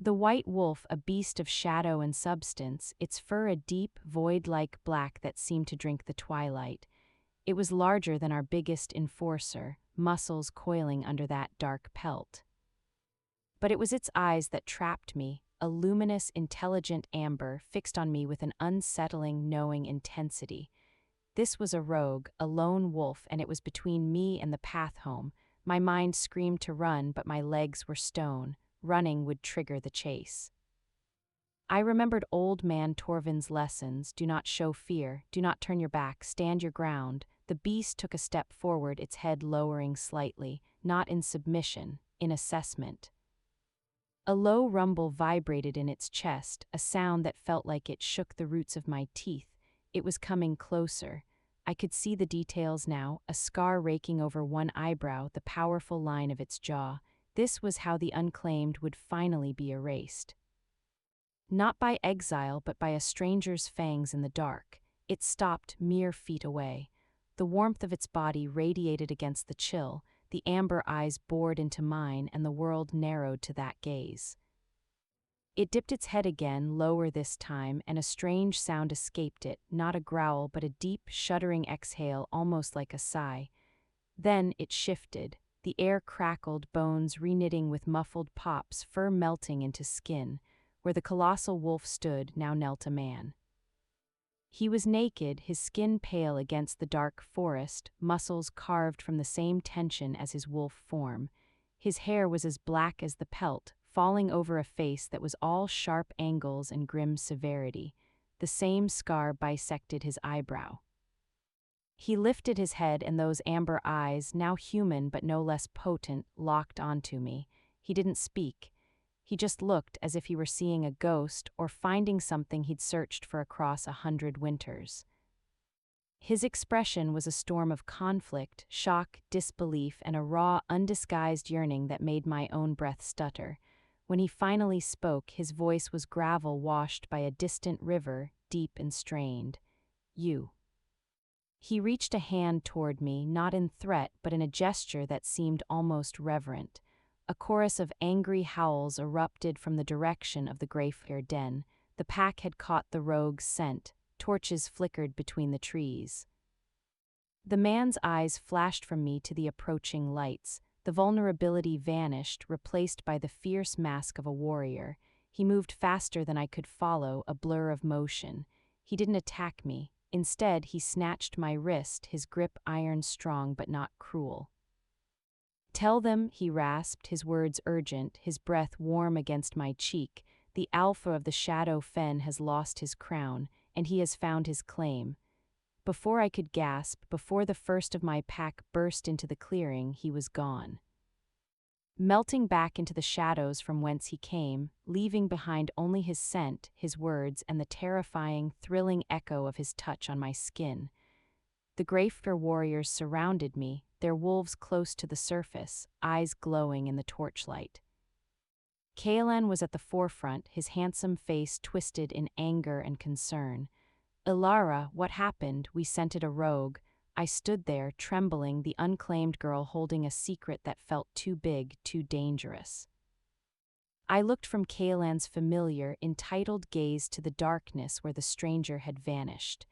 The white wolf, a beast of shadow and substance, its fur a deep, void-like black that seemed to drink the twilight. It was larger than our biggest enforcer, muscles coiling under that dark pelt. But it was its eyes that trapped me, a luminous, intelligent amber fixed on me with an unsettling, knowing intensity. This was a rogue, a lone wolf, and it was between me and the path home. My mind screamed to run, but my legs were stone. Running would trigger the chase. I remembered old man Torvin's lessons: do not show fear, do not turn your back, stand your ground. The beast took a step forward, its head lowering slightly, not in submission, in assessment. A low rumble vibrated in its chest, a sound that felt like it shook the roots of my teeth. It was coming closer. I could see the details now, a scar raking over one eyebrow, the powerful line of its jaw. This was how the Unclaimed would finally be erased. Not by exile, but by a stranger's fangs in the dark. It stopped mere feet away. The warmth of its body radiated against the chill, the amber eyes bored into mine, and the world narrowed to that gaze. It dipped its head again, lower this time, and a strange sound escaped it, not a growl but a deep, shuddering exhale, almost like a sigh. Then it shifted. The air crackled, bones reknitting with muffled pops, fur melting into skin. Where the colossal wolf stood, now knelt a man. He was naked, his skin pale against the dark forest, muscles carved from the same tension as his wolf form. His hair was as black as the pelt, falling over a face that was all sharp angles and grim severity. The same scar bisected his eyebrow. He lifted his head, and those amber eyes, now human but no less potent, locked onto me. He didn't speak. He just looked, as if he were seeing a ghost or finding something he'd searched for across 100 winters. His expression was a storm of conflict, shock, disbelief, and a raw, undisguised yearning that made my own breath stutter. When he finally spoke, his voice was gravel washed by a distant river, deep and strained. "You." He reached a hand toward me, not in threat, but in a gesture that seemed almost reverent. A chorus of angry howls erupted from the direction of the Greyfire den. The pack had caught the rogue's scent. Torches flickered between the trees. The man's eyes flashed from me to the approaching lights. The vulnerability vanished, replaced by the fierce mask of a warrior. He moved faster than I could follow, a blur of motion. He didn't attack me. Instead, he snatched my wrist, his grip iron-strong but not cruel. "Tell them," he rasped, his words urgent, his breath warm against my cheek. "The Alpha of the Shadow Fen has lost his crown, and he has found his claim." Before I could gasp, before the first of my pack burst into the clearing, he was gone. Melting back into the shadows from whence he came, leaving behind only his scent, his words, and the terrifying, thrilling echo of his touch on my skin. The Greyfire warriors surrounded me, their wolves close to the surface, eyes glowing in the torchlight. Kaelan was at the forefront, his handsome face twisted in anger and concern. "Elara, what happened? We scented a rogue." I stood there, trembling, the unclaimed girl holding a secret that felt too big, too dangerous. I looked from Kaelan's familiar, entitled gaze to the darkness where the stranger had vanished.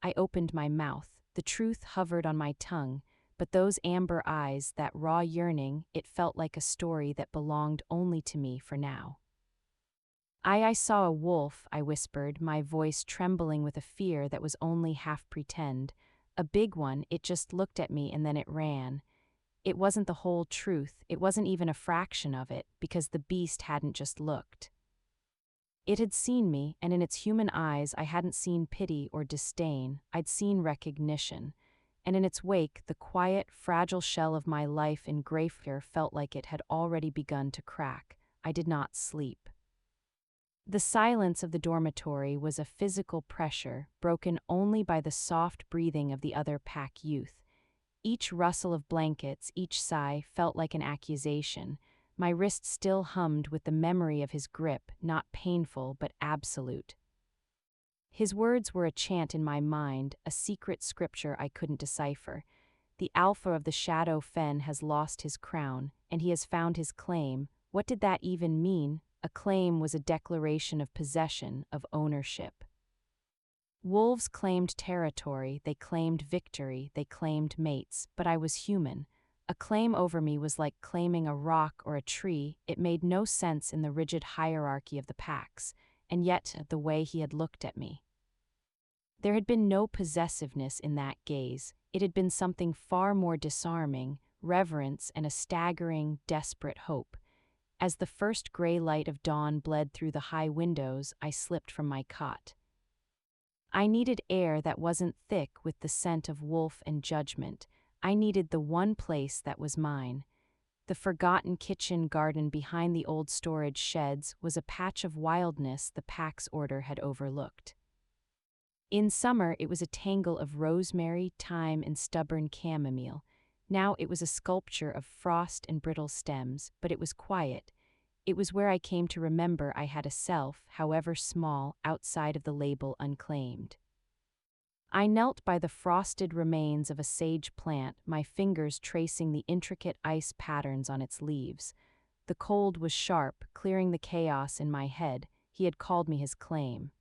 I opened my mouth. The truth hovered on my tongue, but those amber eyes, that raw yearning, it felt like a story that belonged only to me for now. I saw a wolf," I whispered, my voice trembling with a fear that was only half pretend. "A big one, it just looked at me and then it ran." It wasn't the whole truth, it wasn't even a fraction of it, because the beast hadn't just looked. It had seen me, and in its human eyes I hadn't seen pity or disdain, I'd seen recognition. And in its wake, the quiet, fragile shell of my life in Greyfire felt like it had already begun to crack. I did not sleep. The silence of the dormitory was a physical pressure, broken only by the soft breathing of the other pack youth. Each rustle of blankets, each sigh, felt like an accusation. My wrist still hummed with the memory of his grip, not painful but absolute. His words were a chant in my mind, a secret scripture I couldn't decipher. "The Alpha of the Shadow Fen has lost his crown, and he has found his claim." What did that even mean? A claim was a declaration of possession, of ownership. Wolves claimed territory, they claimed victory, they claimed mates, but I was human. A claim over me was like claiming a rock or a tree. It made no sense in the rigid hierarchy of the packs, and yet the way he had looked at me. There had been no possessiveness in that gaze. It had been something far more disarming, reverence and a staggering, desperate hope. As the first gray light of dawn bled through the high windows, I slipped from my cot. I needed air that wasn't thick with the scent of wolf and judgment. I needed the one place that was mine. The forgotten kitchen garden behind the old storage sheds was a patch of wildness the pack's order had overlooked. In summer, it was a tangle of rosemary, thyme, and stubborn chamomile. Now it was a sculpture of frost and brittle stems, but it was quiet. It was where I came to remember I had a self, however small, outside of the label unclaimed. I knelt by the frosted remains of a sage plant, my fingers tracing the intricate ice patterns on its leaves. The cold was sharp, clearing the chaos in my head. He had called me his claim.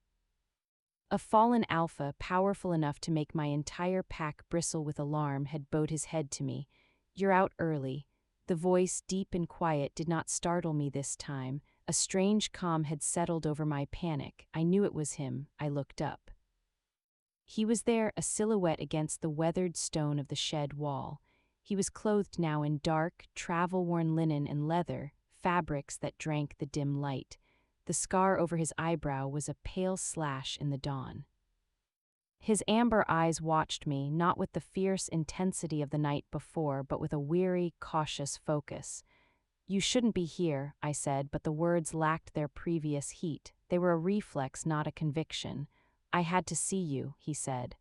A fallen alpha, powerful enough to make my entire pack bristle with alarm, had bowed his head to me. "You're out early." The voice, deep and quiet, did not startle me this time. A strange calm had settled over my panic. I knew it was him. I looked up. He was there, a silhouette against the weathered stone of the shed wall. He was clothed now in dark, travel-worn linen and leather, fabrics that drank the dim light. The scar over his eyebrow was a pale slash in the dawn. His amber eyes watched me, not with the fierce intensity of the night before, but with a weary, cautious focus. "You shouldn't be here," I said, but the words lacked their previous heat. They were a reflex, not a conviction. "I had to see you," he said.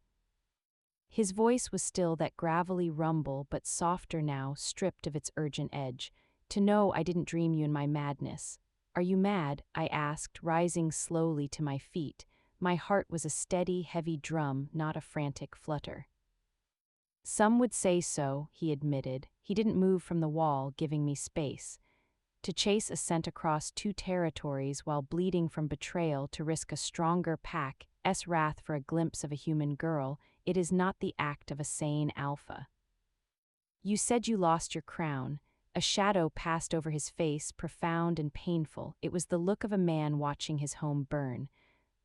His voice was still that gravelly rumble, but softer now, stripped of its urgent edge. "To know I didn't dream you in my madness." "Are you mad?" I asked, rising slowly to my feet. My heart was a steady, heavy drum, not a frantic flutter. "Some would say so," he admitted. He didn't move from the wall, giving me space. To chase a scent across 2 territories while bleeding from betrayal, to risk a stronger pack's wrath for a glimpse of a human girl, it is not the act of a sane alpha. "You said you lost your crown." A shadow passed over his face, profound and painful. It was the look of a man watching his home burn.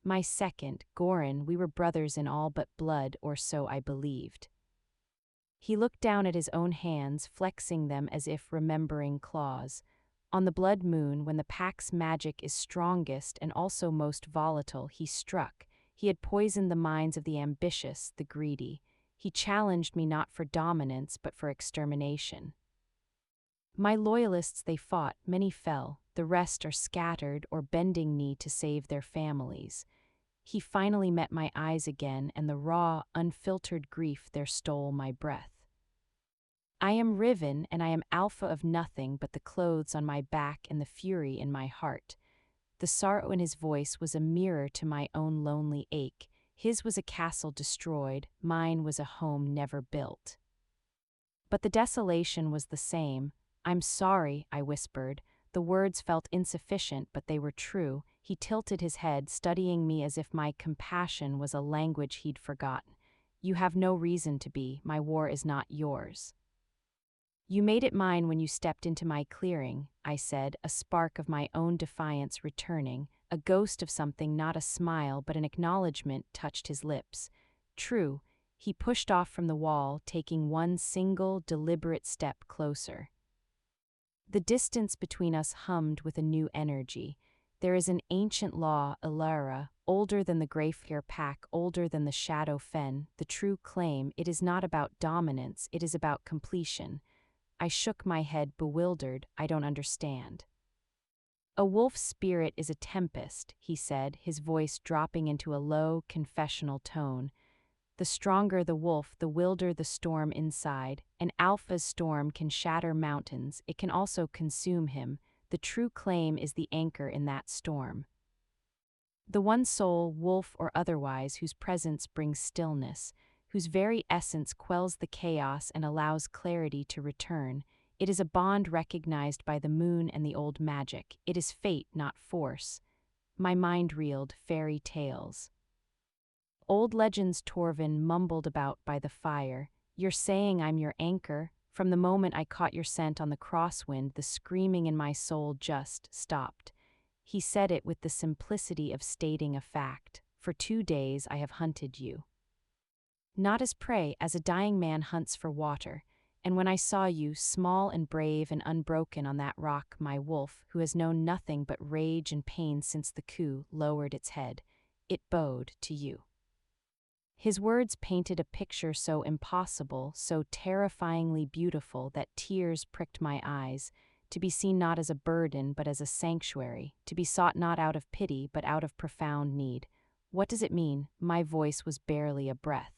"My second, Goran, we were brothers in all but blood, or so I believed." He looked down at his own hands, flexing them as if remembering claws. "On the blood moon, when the pack's magic is strongest and also most volatile, he struck. He had poisoned the minds of the ambitious, the greedy. He challenged me not for dominance, but for extermination. My loyalists, they fought, many fell, the rest are scattered or bending knee to save their families. He finally met my eyes again, and the raw, unfiltered grief there stole my breath. I am Riven, and I am alpha of nothing but the clothes on my back and the fury in my heart." The sorrow in his voice was a mirror to my own lonely ache. His was a castle destroyed, mine was a home never built. But the desolation was the same. "I'm sorry," I whispered. The words felt insufficient, but they were true. He tilted his head, studying me as if my compassion was a language he'd forgotten. "You have no reason to be. My war is not yours." "You made it mine when you stepped into my clearing," I said, a spark of my own defiance returning. A ghost of something, not a smile, but an acknowledgement, touched his lips. "True." He pushed off from the wall, taking one single, deliberate step closer. The distance between us hummed with a new energy. There is an ancient law, Elara, older than the Greyfire pack, older than the Shadow Fen, the true claim. It is not about dominance, it is about completion. I shook my head, bewildered. "I don't understand." "A wolf's spirit is a tempest," he said, his voice dropping into a low, confessional tone. "The stronger the wolf, the wilder the storm inside. An alpha's storm can shatter mountains, it can also consume him. The true claim is the anchor in that storm. The one soul, wolf or otherwise, whose presence brings stillness, whose very essence quells the chaos and allows clarity to return. It is a bond recognized by the moon and the old magic. It is fate, not force. My mind reeled fairy tales. Old legends Torvin mumbled about by the fire. You're saying I'm your anchor? From the moment I caught your scent on the crosswind, the screaming in my soul just stopped. He said it with the simplicity of stating a fact. For 2 days I have hunted you. Not as prey, as a dying man hunts for water. And when I saw you, small and brave and unbroken on that rock, my wolf, who has known nothing but rage and pain since the coup, lowered its head. It bowed to you. His words painted a picture so impossible, so terrifyingly beautiful that tears pricked my eyes, to be seen not as a burden but as a sanctuary, to be sought not out of pity but out of profound need. What does it mean? My voice was barely a breath.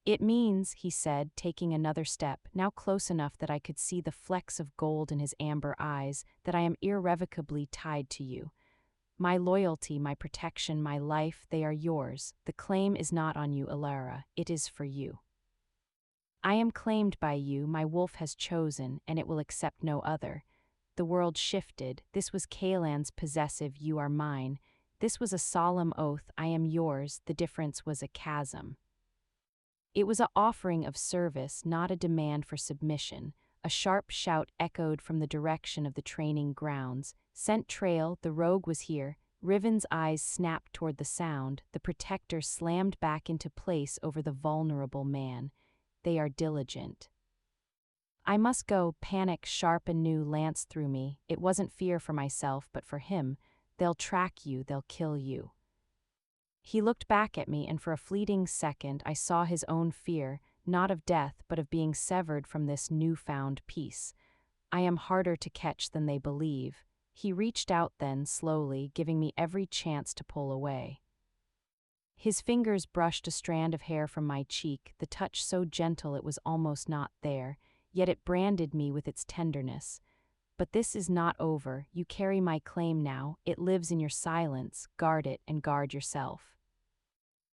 It means, he said, taking another step, now close enough that I could see the flecks of gold in his amber eyes, that I am irrevocably tied to you. My loyalty, my protection, my life, they are yours. The claim is not on you, Elara, it is for you. I am claimed by you, my wolf has chosen, and it will accept no other. The world shifted. This was Kaelan's possessive, you are mine. This was a solemn oath, I am yours. The difference was a chasm. It was an offering of service, not a demand for submission. A sharp shout echoed from the direction of the training grounds. Scent trail, the rogue was here. Riven's eyes snapped toward the sound. The protector slammed back into place over the vulnerable man. They are diligent. I must go. Panic, sharp and new, lanced through me. It wasn't fear for myself, but for him. They'll track you, they'll kill you. He looked back at me, and for a fleeting second I saw his own fear, not of death, but of being severed from this newfound peace. I am harder to catch than they believe. He reached out then, slowly, giving me every chance to pull away. His fingers brushed a strand of hair from my cheek, the touch so gentle it was almost not there, yet it branded me with its tenderness. But this is not over. You carry my claim now. It lives in your silence. Guard it and guard yourself.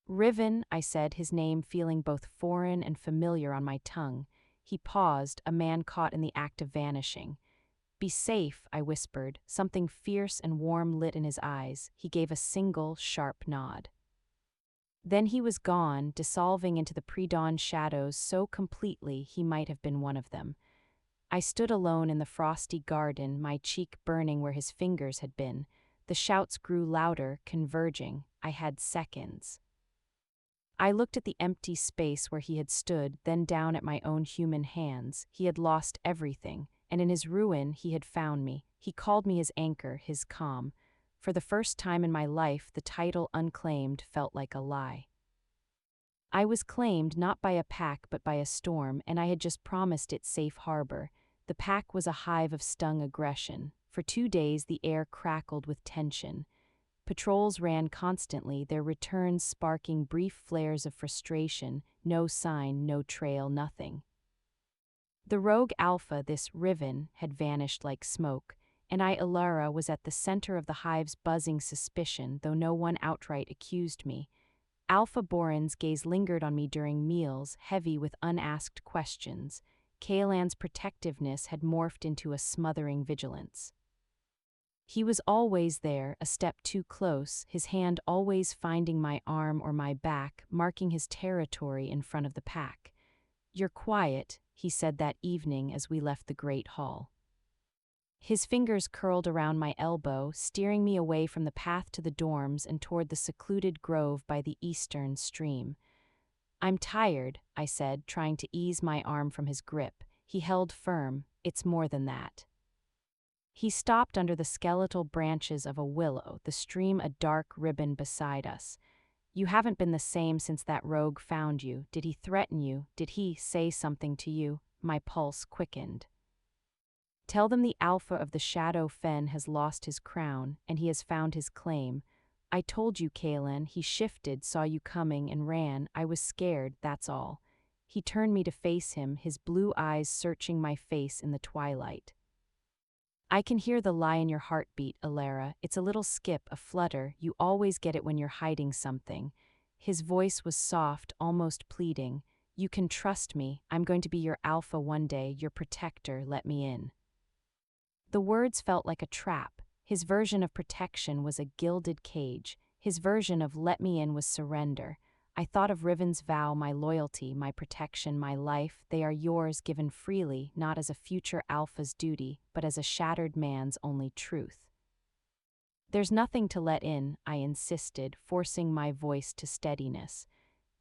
Riven, I said, his name feeling both foreign and familiar on my tongue. He paused, a man caught in the act of vanishing. Be safe, I whispered, something fierce and warm lit in his eyes. He gave a single, sharp nod. Then he was gone, dissolving into the pre-dawn shadows so completely he might have been one of them. I stood alone in the frosty garden, my cheek burning where his fingers had been. The shouts grew louder, converging. I had seconds. I looked at the empty space where he had stood, then down at my own human hands. He had lost everything, and in his ruin he had found me. He called me his anchor, his calm. For the first time in my life, the title Unclaimed felt like a lie. I was claimed not by a pack but by a storm, and I had just promised it safe harbor. The pack was a hive of stung aggression. For 2 days the air crackled with tension. Patrols ran constantly, their returns sparking brief flares of frustration, no sign, no trail, nothing. The rogue Alpha, this Riven, had vanished like smoke, and I, Elara, was at the center of the hive's buzzing suspicion, though no one outright accused me. Alpha Boran's gaze lingered on me during meals, heavy with unasked questions. Kaelan's protectiveness had morphed into a smothering vigilance. He was always there, a step too close, his hand always finding my arm or my back, marking his territory in front of the pack. You're quiet, he said that evening as we left the great hall. His fingers curled around my elbow, steering me away from the path to the dorms and toward the secluded grove by the eastern stream. I'm tired, I said, trying to ease my arm from his grip. He held firm. It's more than that. He stopped under the skeletal branches of a willow, the stream a dark ribbon beside us. You haven't been the same since that rogue found you. Did he threaten you? Did he say something to you? My pulse quickened. Tell them the Alpha of the Shadow Fen has lost his crown, and he has found his claim. I told you, Kaelen, he shifted, saw you coming, and ran. I was scared, that's all. He turned me to face him, his blue eyes searching my face in the twilight. I can hear the lie in your heartbeat, Elara. It's a little skip, a flutter. You always get it when you're hiding something. His voice was soft, almost pleading. You can trust me. I'm going to be your alpha one day, your protector. Let me in." The words felt like a trap. His version of protection was a gilded cage. His version of "let me in" was surrender. I thought of Riven's vow, my loyalty, my protection, my life. They are yours, given freely, not as a future alpha's duty, but as a shattered man's only truth. "There's nothing to let in," I insisted, forcing my voice to steadiness.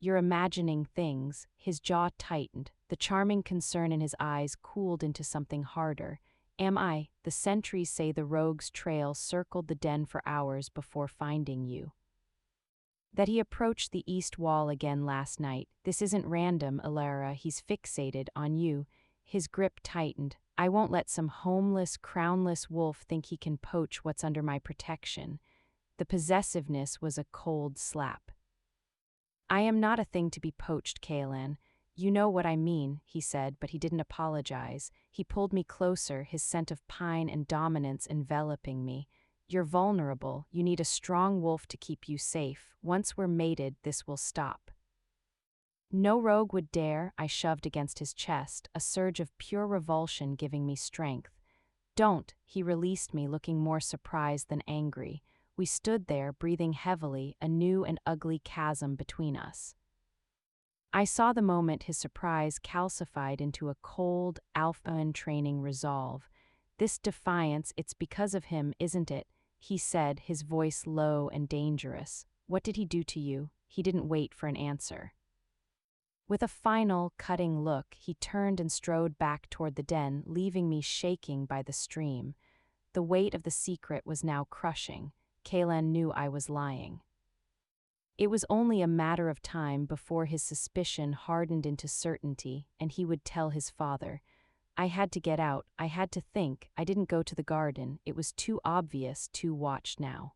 "You're imagining things." His jaw tightened. The charming concern in his eyes cooled into something harder. "Am I? The sentries say the rogue's trail circled the den for hours before finding you. That he approached the east wall again last night. This isn't random, Elara. He's fixated on you." His grip tightened. "I won't let some homeless, crownless wolf think he can poach what's under my protection." The possessiveness was a cold slap. "I am not a thing to be poached, Kaelan. You know what I mean," he said, but he didn't apologize. He pulled me closer, his scent of pine and dominance enveloping me. "You're vulnerable. You need a strong wolf to keep you safe. Once we're mated, this will stop." "No rogue would dare," I shoved against his chest, a surge of pure revulsion giving me strength. "Don't," he released me, looking more surprised than angry. We stood there, breathing heavily, a new and ugly chasm between us. I saw the moment his surprise calcified into a cold, alpha-in-training resolve. "This defiance, it's because of him, isn't it?" he said, his voice low and dangerous. "What did he do to you?" He didn't wait for an answer. With a final, cutting look, he turned and strode back toward the den, leaving me shaking by the stream. The weight of the secret was now crushing. Kaelan knew I was lying. It was only a matter of time before his suspicion hardened into certainty, and he would tell his father. I had to get out. I had to think. I didn't go to the garden. It was too obvious, too watched now.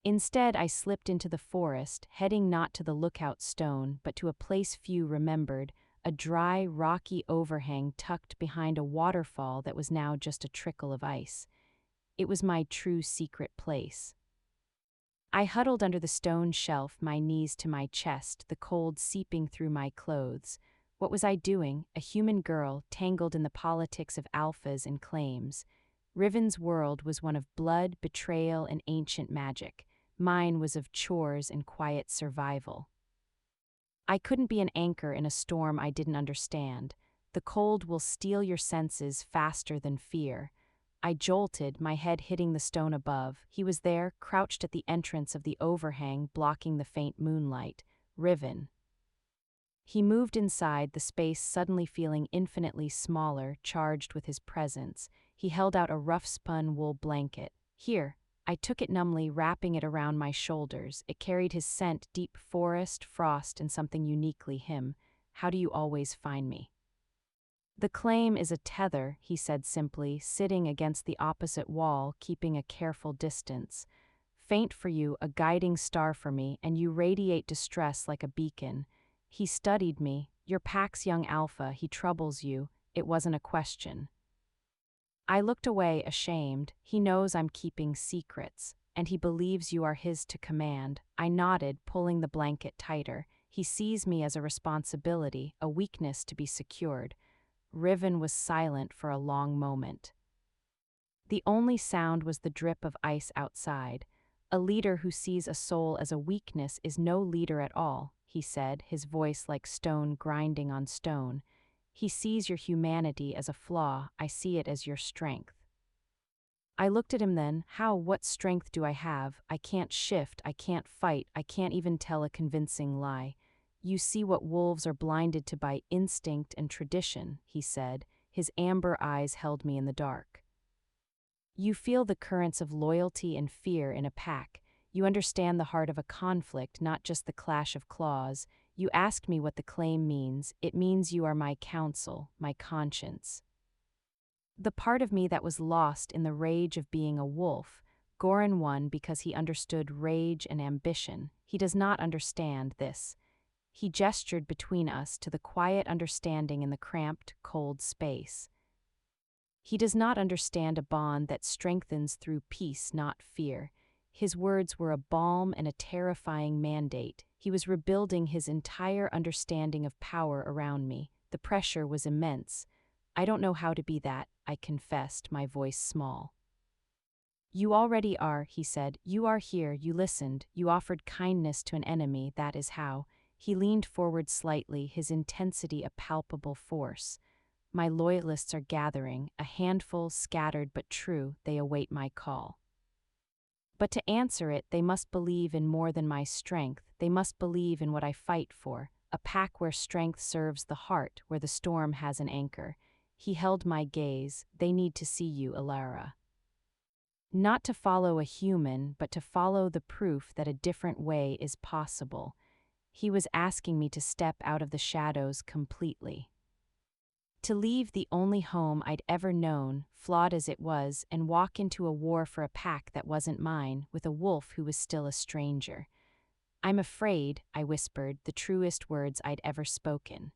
Instead, I slipped into the forest, heading not to the lookout stone, but to a place few remembered, a dry, rocky overhang tucked behind a waterfall that was now just a trickle of ice. It was my true secret place. I huddled under the stone shelf, my knees to my chest, the cold seeping through my clothes. What was I doing, a human girl tangled in the politics of alphas and claims? Riven's world was one of blood, betrayal, and ancient magic. Mine was of chores and quiet survival. I couldn't be an anchor in a storm I didn't understand. The cold will steal your senses faster than fear. I jolted, my head hitting the stone above. He was there, crouched at the entrance of the overhang, blocking the faint moonlight. Riven. He moved inside, the space suddenly feeling infinitely smaller, charged with his presence. He held out a rough-spun wool blanket. "Here." I took it numbly, wrapping it around my shoulders. It carried his scent, deep forest, frost, and something uniquely him. "How do you always find me?" "The claim is a tether," he said simply, sitting against the opposite wall, keeping a careful distance. "Faint for you, a guiding star for me, and you radiate distress like a beacon." He studied me. "Your pack's young alpha, he troubles you." It wasn't a question. I looked away, ashamed. "He knows I'm keeping secrets, and he believes you are his to command." I nodded, pulling the blanket tighter. "He sees me as a responsibility, a weakness to be secured." Riven was silent for a long moment. The only sound was the drip of ice outside. "A leader who sees a soul as a weakness is no leader at all," he said, his voice like stone grinding on stone. "He sees your humanity as a flaw. I see it as your strength." I looked at him then. What strength do I have? I can't shift, I can't fight, I can't even tell a convincing lie. "You see what wolves are blinded to by instinct and tradition," he said. His amber eyes held me in the dark. "You feel the currents of loyalty and fear in a pack. You understand the heart of a conflict, not just the clash of claws. You ask me what the claim means. It means you are my counsel, my conscience. The part of me that was lost in the rage of being a wolf." Goran won because he understood rage and ambition. He does not understand this. He gestured between us to the quiet understanding in the cramped, cold space. He does not understand a bond that strengthens through peace, not fear. His words were a balm and a terrifying mandate. He was rebuilding his entire understanding of power around me. The pressure was immense. "I don't know how to be that," I confessed, my voice small. "You already are," he said. "You are here, you listened, you offered kindness to an enemy, that is how." He leaned forward slightly, his intensity a palpable force. "My loyalists are gathering, a handful scattered but true, they await my call. But to answer it, they must believe in more than my strength, they must believe in what I fight for, a pack where strength serves the heart, where the storm has an anchor." He held my gaze. "They need to see you, Elara. Not to follow a human, but to follow the proof that a different way is possible." He was asking me to step out of the shadows completely. To leave the only home I'd ever known, flawed as it was, and walk into a war for a pack that wasn't mine, with a wolf who was still a stranger. "I'm afraid," I whispered, the truest words I'd ever spoken.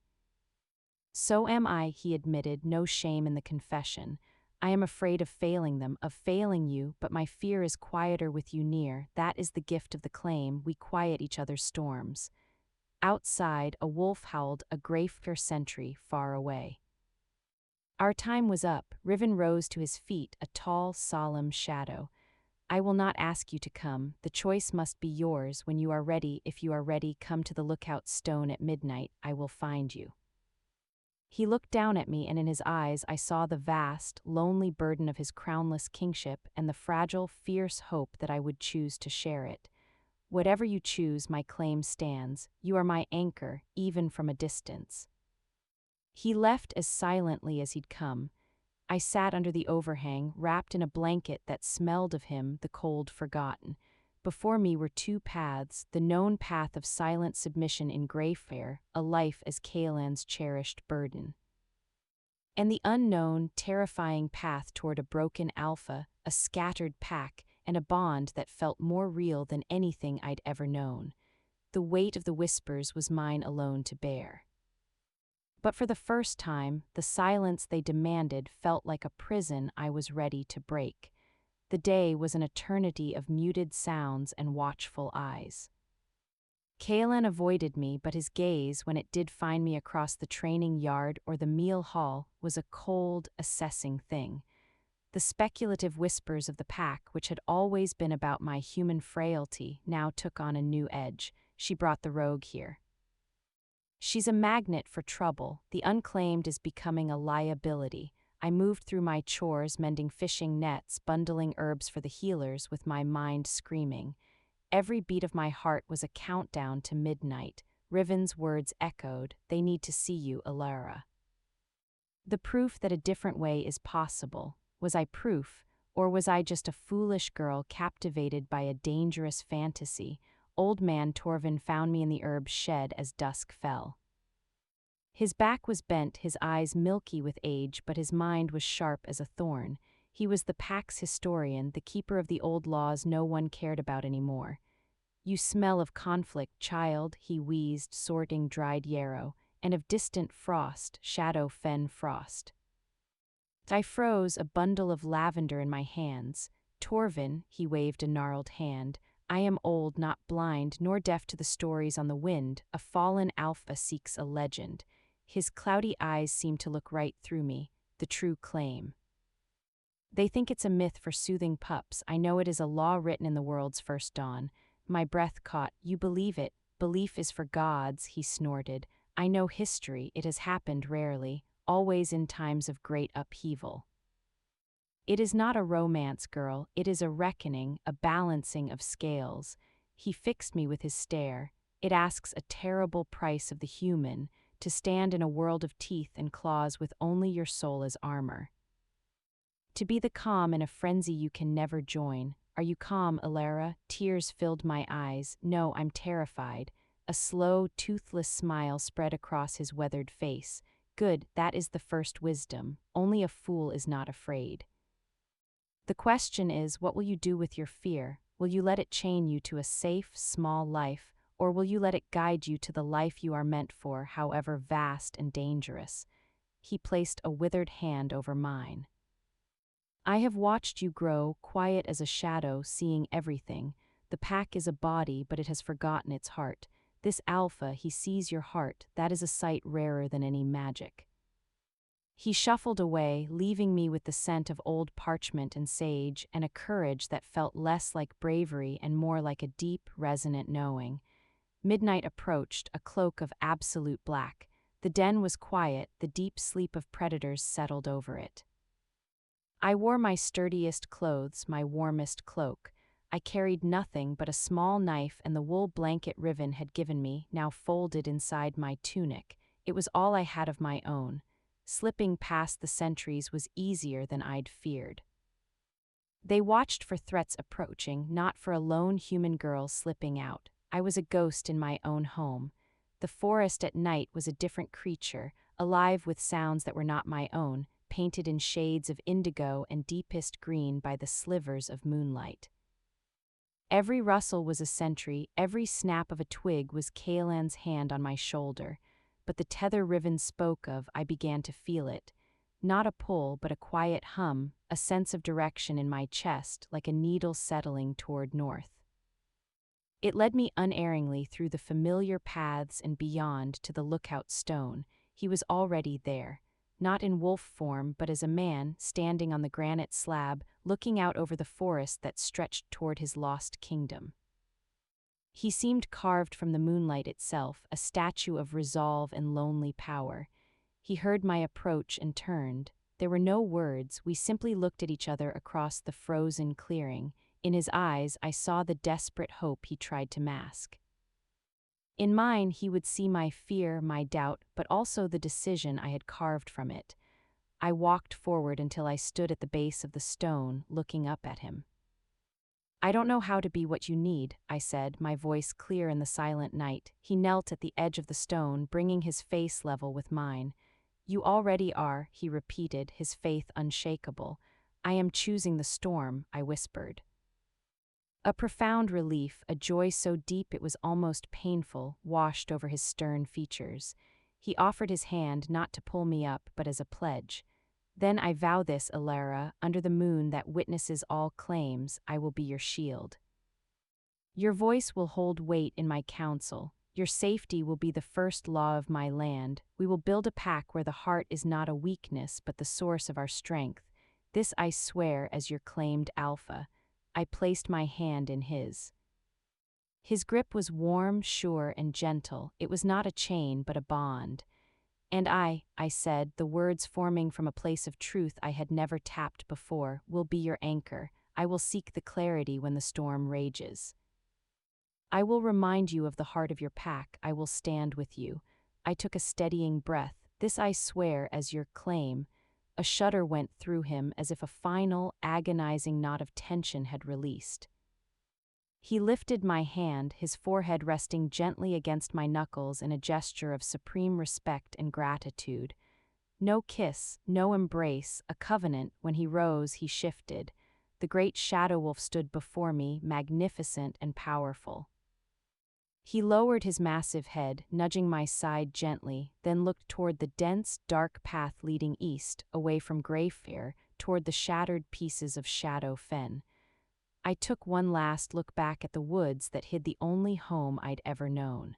"So am I," he admitted, no shame in the confession. "I am afraid of failing them, of failing you, but my fear is quieter with you near. That is the gift of the claim, we quiet each other's storms." Outside, a wolf howled, a Greyfire sentry far away. Our time was up. Riven rose to his feet, a tall, solemn shadow. "I will not ask you to come. The choice must be yours. When you are ready, if you are ready, come to the lookout stone at midnight. I will find you." He looked down at me, and in his eyes I saw the vast, lonely burden of his crownless kingship and the fragile, fierce hope that I would choose to share it. "Whatever you choose, my claim stands. You are my anchor, even from a distance." He left as silently as he'd come. I sat under the overhang, wrapped in a blanket that smelled of him, the cold forgotten. Before me were two paths, the known path of silent submission in Greyfire, a life as Kaelan's cherished burden. And the unknown, terrifying path toward a broken Alpha, a scattered pack, and a bond that felt more real than anything I'd ever known. The weight of the whispers was mine alone to bear. But for the first time, the silence they demanded felt like a prison I was ready to break. The day was an eternity of muted sounds and watchful eyes. Kaelen avoided me, but his gaze, when it did find me across the training yard or the meal hall, was a cold, assessing thing. The speculative whispers of the pack, which had always been about my human frailty, now took on a new edge. "She brought the rogue here. She's a magnet for trouble. The Unclaimed is becoming a liability." I moved through my chores, mending fishing nets, bundling herbs for the healers, with my mind screaming. Every beat of my heart was a countdown to midnight. Riven's words echoed, "They need to see you, Elara." The proof that a different way is possible. Was I proof, or was I just a foolish girl captivated by a dangerous fantasy? Old man Torvin found me in the herb shed as dusk fell. His back was bent, his eyes milky with age, but his mind was sharp as a thorn. He was the pack's historian, the keeper of the old laws no one cared about anymore. "You smell of conflict, child," he wheezed, sorting dried yarrow, "and of distant frost, shadow fen frost." I froze, a bundle of lavender in my hands. "Torvin," he waved a gnarled hand, "I am old, not blind, nor deaf to the stories on the wind. A fallen Alpha seeks a legend." His cloudy eyes seemed to look right through me. "The true claim. They think it's a myth for soothing pups. I know it is a law written in the world's first dawn." My breath caught. "You believe it. Belief is for gods," he snorted. "I know history. It has happened rarely, always in times of great upheaval. It is not a romance, girl. It is a reckoning, a balancing of scales." He fixed me with his stare. "It asks a terrible price of the human, to stand in a world of teeth and claws with only your soul as armor. To be the calm in a frenzy you can never join. Are you calm, Elara?" Tears filled my eyes. "No, I'm terrified." A slow, toothless smile spread across his weathered face. "Good, that is the first wisdom. Only a fool is not afraid. The question is, what will you do with your fear? Will you let it chain you to a safe, small life, or will you let it guide you to the life you are meant for, however vast and dangerous?" He placed a withered hand over mine. I have watched you grow, quiet as a shadow, seeing everything. The pack is a body, but it has forgotten its heart. This Alpha, he sees your heart. That is a sight rarer than any magic. He shuffled away, leaving me with the scent of old parchment and sage, and a courage that felt less like bravery and more like a deep, resonant knowing. Midnight approached, a cloak of absolute black. The den was quiet, the deep sleep of predators settled over it. I wore my sturdiest clothes, my warmest cloak. I carried nothing but a small knife and the wool blanket Riven had given me, now folded inside my tunic. It was all I had of my own. Slipping past the sentries was easier than I'd feared. They watched for threats approaching, not for a lone human girl slipping out. I was a ghost in my own home. The forest at night was a different creature, alive with sounds that were not my own, painted in shades of indigo and deepest green by the slivers of moonlight. Every rustle was a sentry, every snap of a twig was Kaelan's hand on my shoulder. But the tether Riven spoke of, I began to feel it. Not a pull, but a quiet hum, a sense of direction in my chest, like a needle settling toward north. It led me unerringly through the familiar paths and beyond to the lookout stone. He was already there, not in wolf form, but as a man, standing on the granite slab, looking out over the forest that stretched toward his lost kingdom. He seemed carved from the moonlight itself, a statue of resolve and lonely power. He heard my approach and turned. There were no words, we simply looked at each other across the frozen clearing. In his eyes, I saw the desperate hope he tried to mask. In mine, he would see my fear, my doubt, but also the decision I had carved from it. I walked forward until I stood at the base of the stone, looking up at him. "I don't know how to be what you need," I said, my voice clear in the silent night. He knelt at the edge of the stone, bringing his face level with mine. "You already are," he repeated, his faith unshakable. "I am choosing the storm," I whispered. A profound relief, a joy so deep it was almost painful, washed over his stern features. He offered his hand not to pull me up, but as a pledge. "Then I vow this, Elara, under the moon that witnesses all claims, I will be your shield. Your voice will hold weight in my council. Your safety will be the first law of my land. We will build a pack where the heart is not a weakness but the source of our strength. This I swear as your claimed Alpha." I placed my hand in his. His grip was warm, sure, and gentle. It was not a chain, but a bond. "And I said, the words forming from a place of truth I had never tapped before, will be your anchor. I will seek the clarity when the storm rages. I will remind you of the heart of your pack. I will stand with you." I took a steadying breath. "This I swear as your claim." A shudder went through him as if a final, agonizing knot of tension had released. He lifted my hand, his forehead resting gently against my knuckles in a gesture of supreme respect and gratitude. No kiss, no embrace, a covenant. When he rose, he shifted. The great shadow wolf stood before me, magnificent and powerful. He lowered his massive head, nudging my side gently, then looked toward the dense, dark path leading east, away from Greyfire, toward the shattered pieces of Shadow Fen. I took one last look back at the woods that hid the only home I'd ever known.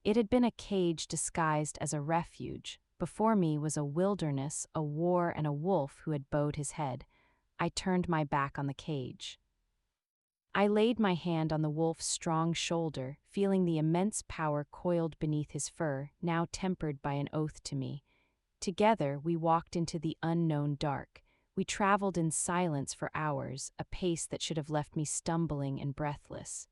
It had been a cage disguised as a refuge. Before me was a wilderness, a war, and a wolf who had bowed his head. I turned my back on the cage. I laid my hand on the wolf's strong shoulder, feeling the immense power coiled beneath his fur, now tempered by an oath to me. Together, we walked into the unknown dark. We traveled in silence for hours, a pace that should have left me stumbling and breathless.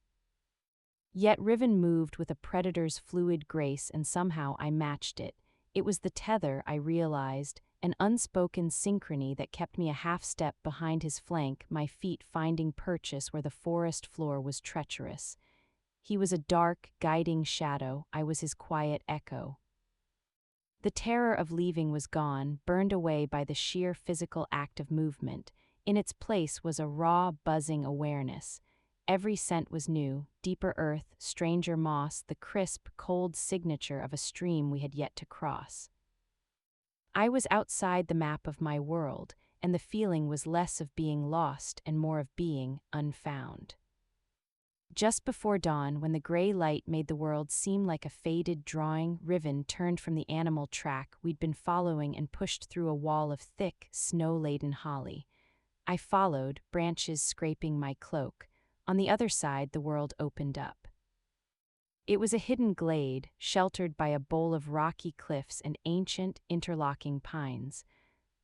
Yet Riven moved with a predator's fluid grace, and somehow I matched it. It was the tether, I realized, an unspoken synchrony that kept me a half-step behind his flank, my feet finding purchase where the forest floor was treacherous. He was a dark, guiding shadow. I was his quiet echo. The terror of leaving was gone, burned away by the sheer physical act of movement. In its place was a raw, buzzing awareness. Every scent was new, deeper earth, stranger moss, the crisp, cold signature of a stream we had yet to cross. I was outside the map of my world, and the feeling was less of being lost and more of being unfound. Just before dawn, when the gray light made the world seem like a faded drawing, Riven turned from the animal track we'd been following and pushed through a wall of thick, snow-laden holly. I followed, branches scraping my cloak. On the other side, the world opened up. It was a hidden glade, sheltered by a bowl of rocky cliffs and ancient, interlocking pines.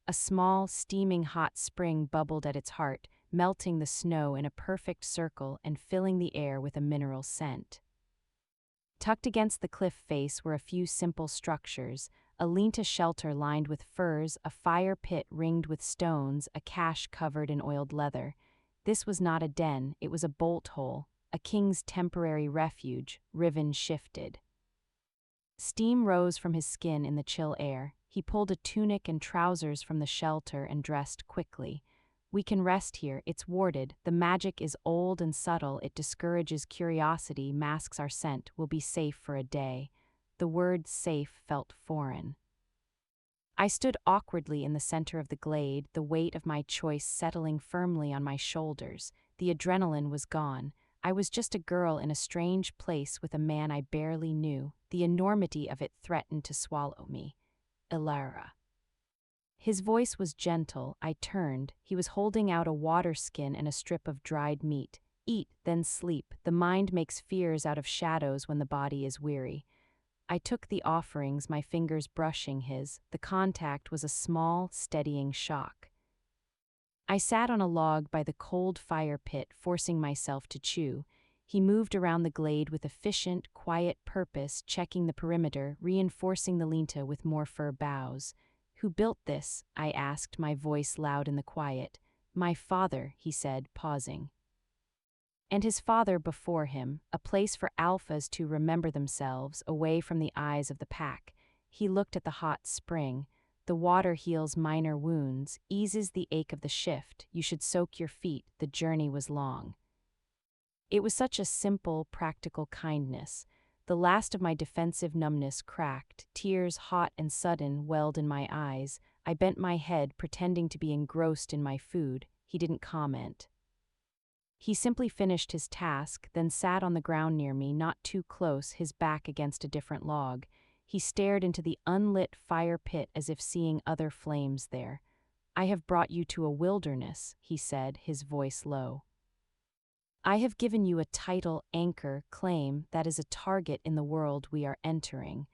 A small, steaming hot spring bubbled at its heart, melting the snow in a perfect circle and filling the air with a mineral scent. Tucked against the cliff face were a few simple structures: a lean-to shelter lined with furs, a fire pit ringed with stones, a cache covered in oiled leather. This was not a den, it was a bolt hole, a king's temporary refuge. Riven shifted. Steam rose from his skin in the chill air. He pulled a tunic and trousers from the shelter and dressed quickly. "We can rest here, it's warded. The magic is old and subtle, it discourages curiosity, masks our scent. We'll be safe for a day." The word safe felt foreign. I stood awkwardly in the center of the glade, the weight of my choice settling firmly on my shoulders. The adrenaline was gone. I was just a girl in a strange place with a man I barely knew. The enormity of it threatened to swallow me. Elara. His voice was gentle. I turned. He was holding out a water skin and a strip of dried meat. "Eat, then sleep. The mind makes fears out of shadows when the body is weary." I took the offerings, my fingers brushing his. The contact was a small, steadying shock. I sat on a log by the cold fire pit, forcing myself to chew. He moved around the glade with efficient, quiet purpose, checking the perimeter, reinforcing the linta with more fir boughs. "Who built this?" I asked, my voice loud in the quiet. "My father," he said, pausing. "And his father before him, a place for alphas to remember themselves, away from the eyes of the pack." He looked at the hot spring. "The water heals minor wounds, eases the ache of the shift. You should soak your feet, the journey was long." It was such a simple, practical kindness. The last of my defensive numbness cracked. Tears, hot and sudden, welled in my eyes. I bent my head, pretending to be engrossed in my food. He didn't comment. He simply finished his task, then sat on the ground near me, not too close, his back against a different log. He stared into the unlit fire pit as if seeing other flames there. "I have brought you to a wilderness," he said, his voice low. "I have given you a title, anchor, claim, that is a target in the world we are entering.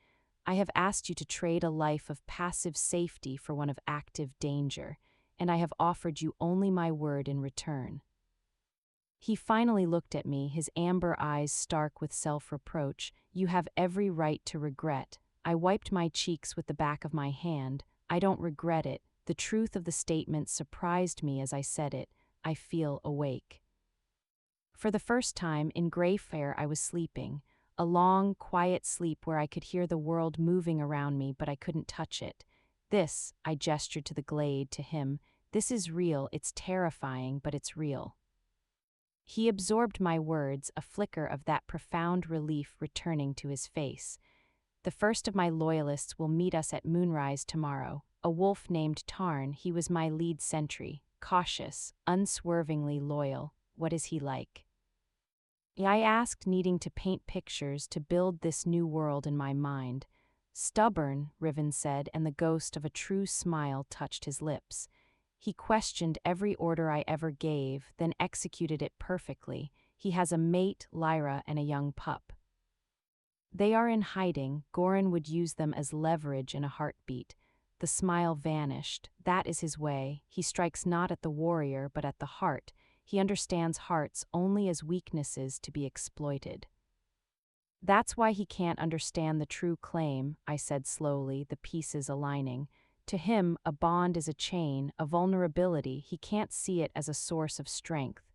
I have asked you to trade a life of passive safety for one of active danger, and I have offered you only my word in return." He finally looked at me, his amber eyes stark with self-reproach. "You have every right to regret." I wiped my cheeks with the back of my hand. "I don't regret it." The truth of the statement surprised me as I said it. "I feel awake." For the first time, in Greyfire I was sleeping. A long, quiet sleep where I could hear the world moving around me, but I couldn't touch it. "This," I gestured to the glade, to him, "this is real, it's terrifying, but it's real." He absorbed my words, a flicker of that profound relief returning to his face. "The first of my loyalists will meet us at moonrise tomorrow. A wolf named Tarn, he was my lead sentry. Cautious, unswervingly loyal. What is he like?" I asked, needing to paint pictures to build this new world in my mind. "Stubborn," Riven said, and the ghost of a true smile touched his lips. "He questioned every order I ever gave, then executed it perfectly. He has a mate, Lyra, and a young pup. They are in hiding. Goran would use them as leverage in a heartbeat." The smile vanished. "That is his way. He strikes not at the warrior, but at the heart. He understands hearts only as weaknesses to be exploited." "That's why he can't understand the true claim," I said slowly, the pieces aligning. "To him, a bond is a chain, a vulnerability. He can't see it as a source of strength."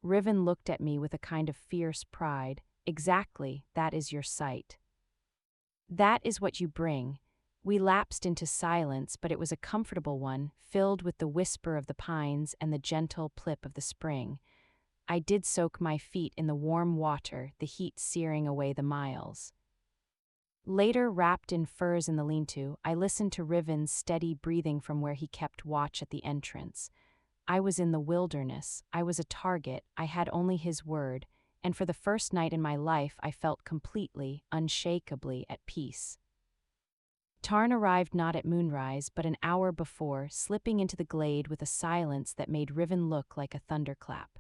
Riven looked at me with a kind of fierce pride. "Exactly, that is your sight. That is what you bring." We lapsed into silence, but it was a comfortable one, filled with the whisper of the pines and the gentle plip of the spring. I did soak my feet in the warm water, the heat searing away the miles. Later, wrapped in furs in the lean-to, I listened to Riven's steady breathing from where he kept watch at the entrance. I was in the wilderness, I was a target, I had only his word, and for the first night in my life I felt completely, unshakably at peace. Tarn arrived not at moonrise but an hour before, slipping into the glade with a silence that made Riven look like a thunderclap.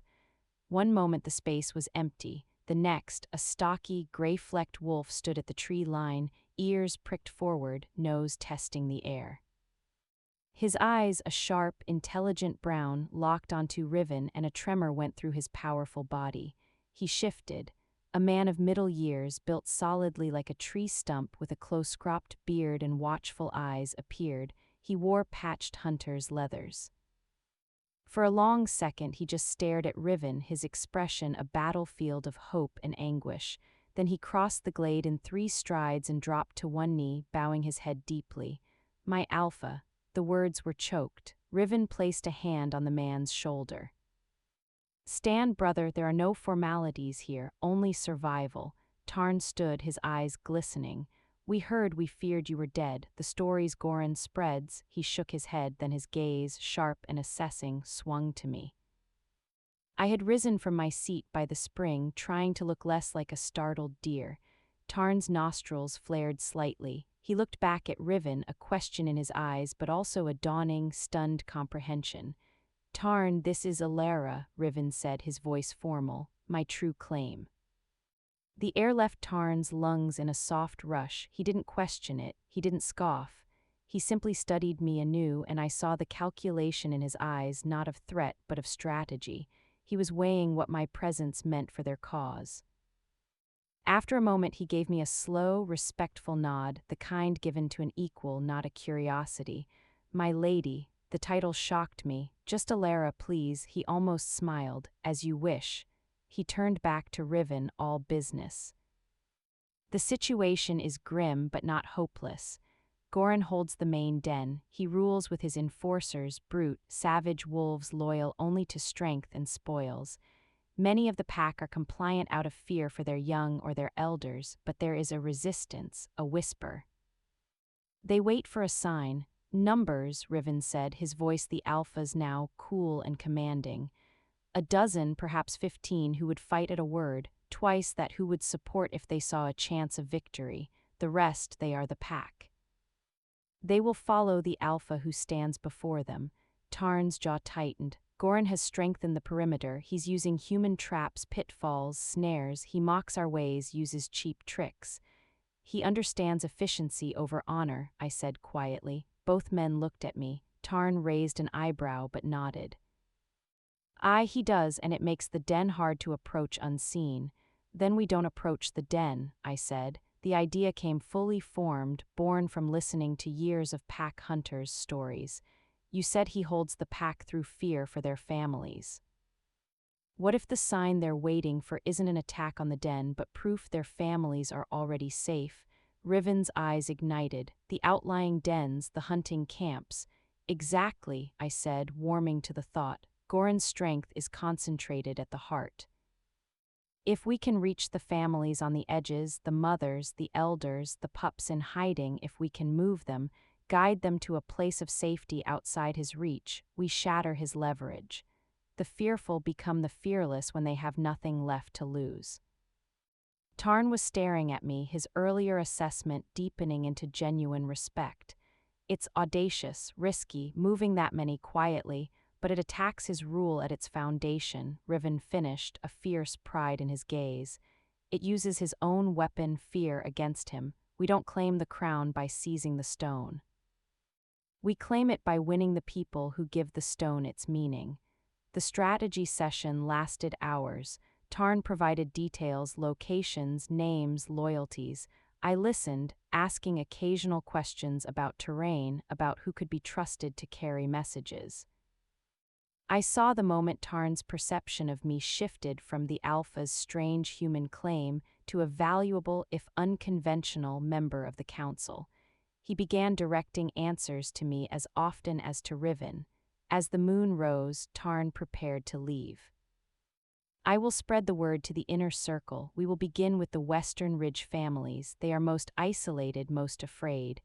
One moment the space was empty, the next, a stocky, gray-flecked wolf stood at the tree line, ears pricked forward, nose testing the air. His eyes, a sharp, intelligent brown, locked onto Riven, and a tremor went through his powerful body. He shifted. A man of middle years, built solidly like a tree stump with a close-cropped beard and watchful eyes, appeared. He wore patched hunter's leathers. For a long second he just stared at Riven, his expression a battlefield of hope and anguish. Then he crossed the glade in 3 strides and dropped to one knee, bowing his head deeply. "My Alpha." The words were choked. Riven placed a hand on the man's shoulder. "Stand, brother, there are no formalities here, only survival." Tarn stood, his eyes glistening. "We heard, we feared you were dead. The stories Goran spreads." He shook his head, then his gaze, sharp and assessing, swung to me. I had risen from my seat by the spring, trying to look less like a startled deer. Tarn's nostrils flared slightly. He looked back at Riven, a question in his eyes, but also a dawning, stunned comprehension. "Tarn, this is Elara," Riven said, his voice formal, "my true claim." The air left Tarn's lungs in a soft rush. He didn't question it, he didn't scoff. He simply studied me anew, and I saw the calculation in his eyes, not of threat, but of strategy. He was weighing what my presence meant for their cause. After a moment he gave me a slow, respectful nod, the kind given to an equal, not a curiosity. "My lady," the title shocked me. "Just Elara, please." He almost smiled. "As you wish." He turned back to Riven, all business. "The situation is grim but not hopeless. Goran holds the main den. He rules with his enforcers, brute, savage wolves loyal only to strength and spoils. Many of the pack are compliant out of fear for their young or their elders, but there is a resistance, a whisper. They wait for a sign. Numbers," Riven said, his voice the Alpha's now, cool and commanding. "A dozen, perhaps 15, who would fight at a word, twice that who would support if they saw a chance of victory. The rest, they are the pack. They will follow the Alpha who stands before them." Tarn's jaw tightened. "Goran has strengthened the perimeter. He's using human traps, pitfalls, snares. He mocks our ways, uses cheap tricks. He understands efficiency over honor," I said quietly. Both men looked at me. Tarn raised an eyebrow but nodded. "Aye, he does, and it makes the den hard to approach unseen." "Then we don't approach the den," I said. The idea came fully formed, born from listening to years of pack hunters' stories. "You said he holds the pack through fear for their families. What if the sign they're waiting for isn't an attack on the den, but proof their families are already safe?" Riven's eyes ignited. "The outlying dens, the hunting camps." "Exactly," I said, warming to the thought. "Goran's strength is concentrated at the heart. If we can reach the families on the edges, the mothers, the elders, the pups in hiding, if we can move them, guide them to a place of safety outside his reach, we shatter his leverage. The fearful become the fearless when they have nothing left to lose." Tarn was staring at me, his earlier assessment deepening into genuine respect. "It's audacious, risky, moving that many quietly, but it attacks his rule at its foundation," Riven finished, a fierce pride in his gaze. "It uses his own weapon, fear, against him. We don't claim the crown by seizing the stone. We claim it by winning the people who give the stone its meaning." The strategy session lasted hours. Tarn provided details, locations, names, loyalties. I listened, asking occasional questions about terrain, about who could be trusted to carry messages. I saw the moment Tarn's perception of me shifted from the Alpha's strange human claim to a valuable, if unconventional, member of the Council. He began directing answers to me as often as to Riven. As the moon rose, Tarn prepared to leave. I will spread the word to the inner circle. We will begin with the Western Ridge families. They are most isolated, most afraid.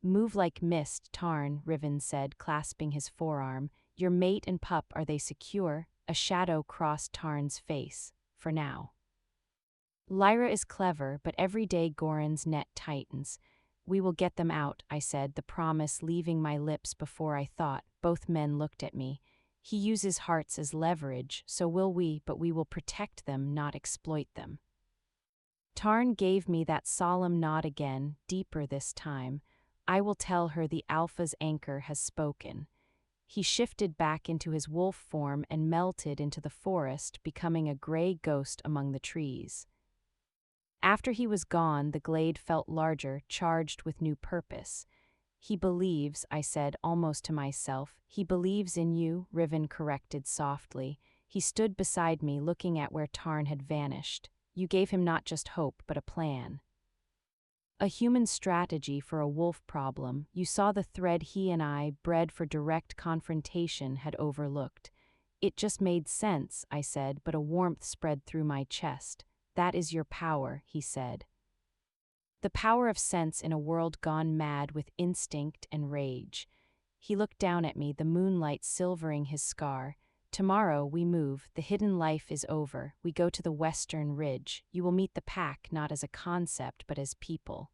Move like mist, Tarn, Riven said, clasping his forearm. Your mate and pup, are they secure? A shadow crossed Tarn's face. For now. Lyra is clever, but every day Goran's net tightens. We will get them out, I said, the promise leaving my lips before I thought. Both men looked at me. He uses hearts as leverage, so will we, but we will protect them, not exploit them. Tarn gave me that solemn nod again, deeper this time. I will tell her the Alpha's anchor has spoken. He shifted back into his wolf form and melted into the forest, becoming a gray ghost among the trees. After he was gone, the glade felt larger, charged with new purpose. He believes, I said, almost to myself. He believes in you, Riven corrected softly. He stood beside me, looking at where Tarn had vanished. You gave him not just hope, but a plan. A human strategy for a wolf problem. You saw the thread he and I, bred for direct confrontation, had overlooked. It just made sense, I said, but a warmth spread through my chest. That is your power, he said. The power of sense in a world gone mad with instinct and rage. He looked down at me, the moonlight silvering his scar. Tomorrow we move, the hidden life is over. We go to the Western Ridge. You will meet the pack not as a concept, but as people.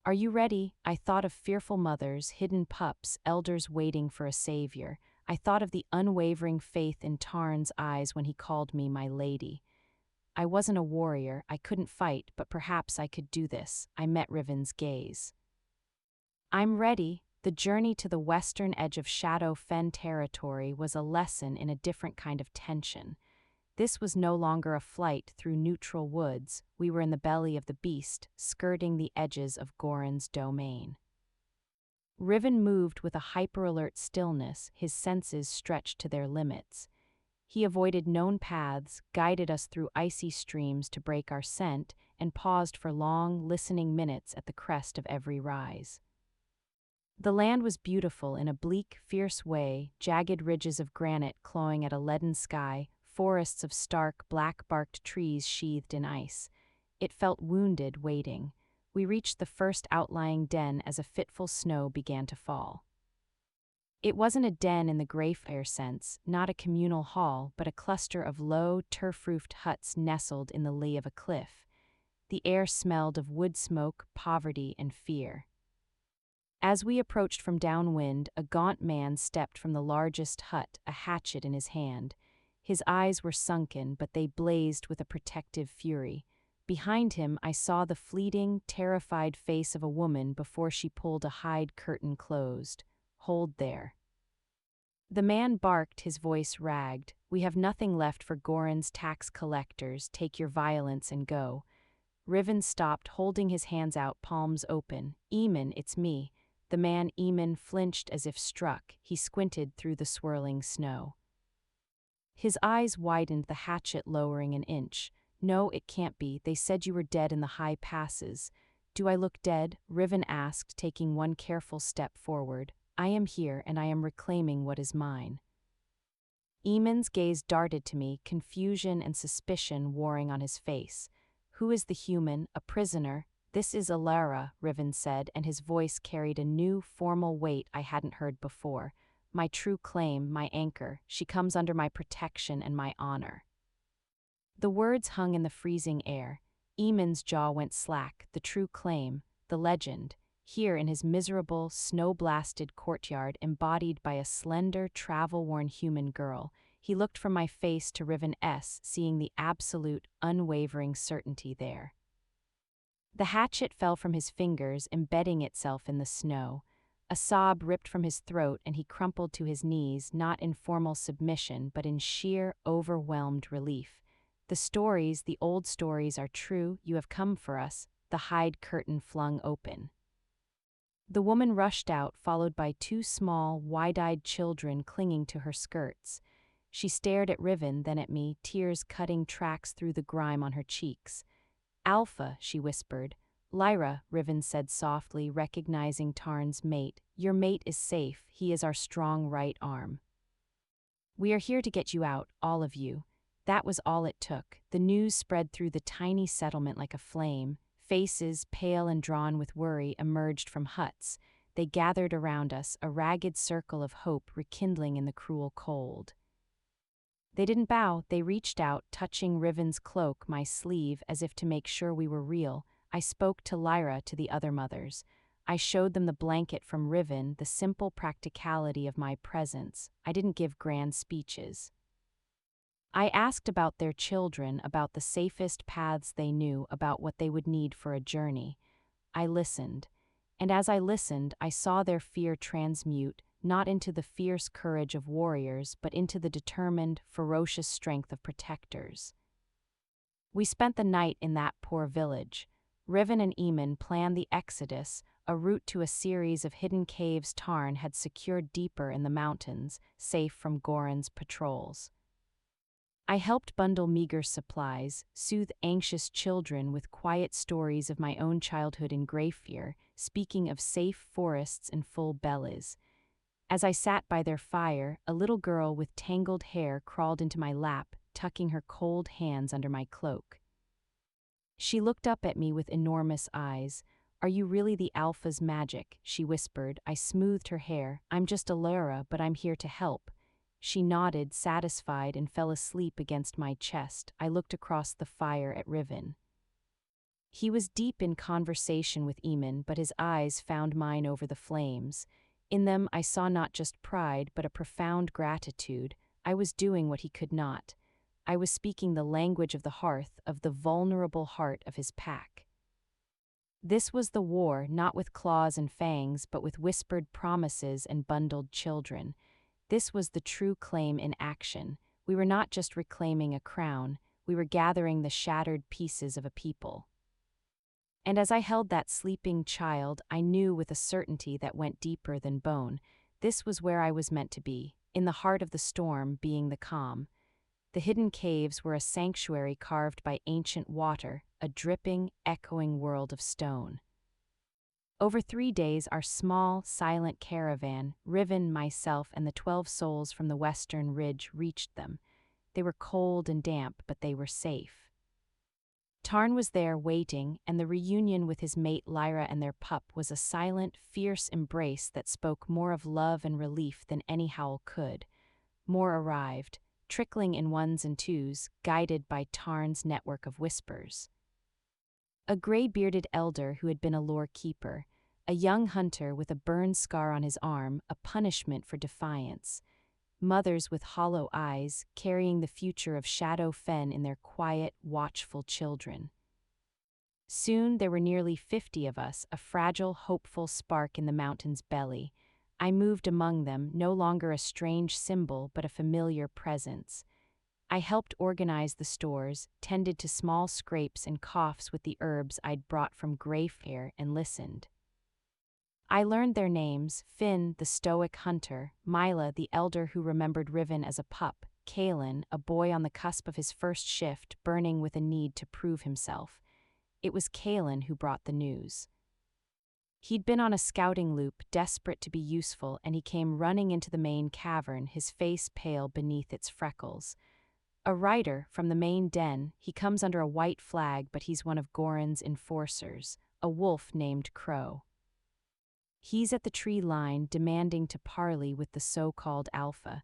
Are you ready? I thought of fearful mothers, hidden pups, elders waiting for a savior. I thought of the unwavering faith in Tarn's eyes when he called me my lady. I wasn't a warrior, I couldn't fight, but perhaps I could do this. I met Riven's gaze. I'm ready. The journey to the western edge of Shadow Fen territory was a lesson in a different kind of tension. This was no longer a flight through neutral woods. We were in the belly of the beast, skirting the edges of Goran's domain. Riven moved with a hyper-alert stillness, his senses stretched to their limits. He avoided known paths, guided us through icy streams to break our scent, and paused for long, listening minutes at the crest of every rise. The land was beautiful in a bleak, fierce way, jagged ridges of granite clawing at a leaden sky, forests of stark, black-barked trees sheathed in ice. It felt wounded, waiting. We reached the first outlying den as a fitful snow began to fall. It wasn't a den in the Greyfire sense, not a communal hall, but a cluster of low, turf-roofed huts nestled in the lee of a cliff. The air smelled of wood smoke, poverty, and fear. As we approached from downwind, a gaunt man stepped from the largest hut, a hatchet in his hand. His eyes were sunken, but they blazed with a protective fury. Behind him, I saw the fleeting, terrified face of a woman before she pulled a hide curtain closed. Hold there. The man barked, his voice ragged. We have nothing left for Goran's tax collectors. Take your violence and go. Riven stopped, holding his hands out, palms open. Eamon, it's me. The man Eamon flinched as if struck. He squinted through the swirling snow. His eyes widened, the hatchet lowering an inch. No, it can't be. They said you were dead in the high passes. Do I look dead? Riven asked, taking one careful step forward. I am here, and I am reclaiming what is mine. Eamon's gaze darted to me, confusion and suspicion warring on his face. Who is the human? A prisoner? This is Elara, Riven said, and his voice carried a new, formal weight I hadn't heard before. My true claim, my anchor. She comes under my protection and my honor. The words hung in the freezing air. Eamon's jaw went slack. The true claim, the legend. Here in his miserable, snow-blasted courtyard, embodied by a slender, travel-worn human girl, he looked from my face to Riven S, seeing the absolute, unwavering certainty there. The hatchet fell from his fingers, embedding itself in the snow. A sob ripped from his throat, and he crumpled to his knees, not in formal submission, but in sheer, overwhelmed relief. The stories, the old stories, are true. You have come for us. The hide curtain flung open. The woman rushed out, followed by two small, wide-eyed children clinging to her skirts. She stared at Riven, then at me, tears cutting tracks through the grime on her cheeks. Alpha, she whispered. Lyra, Riven said softly, recognizing Tarn's mate. Your mate is safe. He is our strong right arm. We are here to get you out, all of you. That was all it took. The news spread through the tiny settlement like a flame. Faces, pale and drawn with worry, emerged from huts. They gathered around us, a ragged circle of hope rekindling in the cruel cold. They didn't bow, they reached out, touching Riven's cloak, my sleeve, as if to make sure we were real. I spoke to Lyra, to the other mothers. I showed them the blanket from Riven, the simple practicality of my presence. I didn't give grand speeches. I asked about their children, about the safest paths they knew, about what they would need for a journey. I listened. And as I listened, I saw their fear transmute, not into the fierce courage of warriors, but into the determined, ferocious strength of protectors. We spent the night in that poor village. Riven and Eamon planned the exodus, a route to a series of hidden caves Tarn had secured deeper in the mountains, safe from Goran's patrols. I helped bundle meager supplies, soothe anxious children with quiet stories of my own childhood in Greyfire, speaking of safe forests and full bellies. As I sat by their fire, a little girl with tangled hair crawled into my lap, tucking her cold hands under my cloak. She looked up at me with enormous eyes. "Are you really the Alpha's magic?" she whispered. I smoothed her hair. "I'm just Elara, but I'm here to help." She nodded, satisfied, and fell asleep against my chest. I looked across the fire at Riven. He was deep in conversation with Eamon, but his eyes found mine over the flames. In them I saw not just pride, but a profound gratitude. I was doing what he could not. I was speaking the language of the hearth, of the vulnerable heart of his pack. This was the war, not with claws and fangs, but with whispered promises and bundled children. This was the true claim in action. We were not just reclaiming a crown, we were gathering the shattered pieces of a people. And as I held that sleeping child, I knew with a certainty that went deeper than bone, this was where I was meant to be, in the heart of the storm, being the calm. The hidden caves were a sanctuary carved by ancient water, a dripping, echoing world of stone. Over 3 days, our small, silent caravan, Riven, myself, and the 12 souls from the western ridge reached them. They were cold and damp, but they were safe. Tarn was there waiting, and the reunion with his mate Lyra and their pup was a silent, fierce embrace that spoke more of love and relief than any howl could. More arrived, trickling in ones and twos, guided by Tarn's network of whispers. A gray-bearded elder who had been a lore keeper, a young hunter with a burn scar on his arm, a punishment for defiance. Mothers with hollow eyes, carrying the future of Shadow Fen in their quiet, watchful children. Soon there were nearly 50 of us, a fragile, hopeful spark in the mountain's belly. I moved among them, no longer a strange symbol but a familiar presence. I helped organize the stores, tended to small scrapes and coughs with the herbs I'd brought from Greyfire, and listened. I learned their names: Finn, the stoic hunter; Mila, the elder who remembered Riven as a pup; Kaelen, a boy on the cusp of his first shift, burning with a need to prove himself. It was Kaelen who brought the news. He'd been on a scouting loop, desperate to be useful, and he came running into the main cavern, his face pale beneath its freckles. A rider from the main den, he comes under a white flag, but he's one of Goran's enforcers, a wolf named Crow. He's at the tree line, demanding to parley with the so-called Alpha.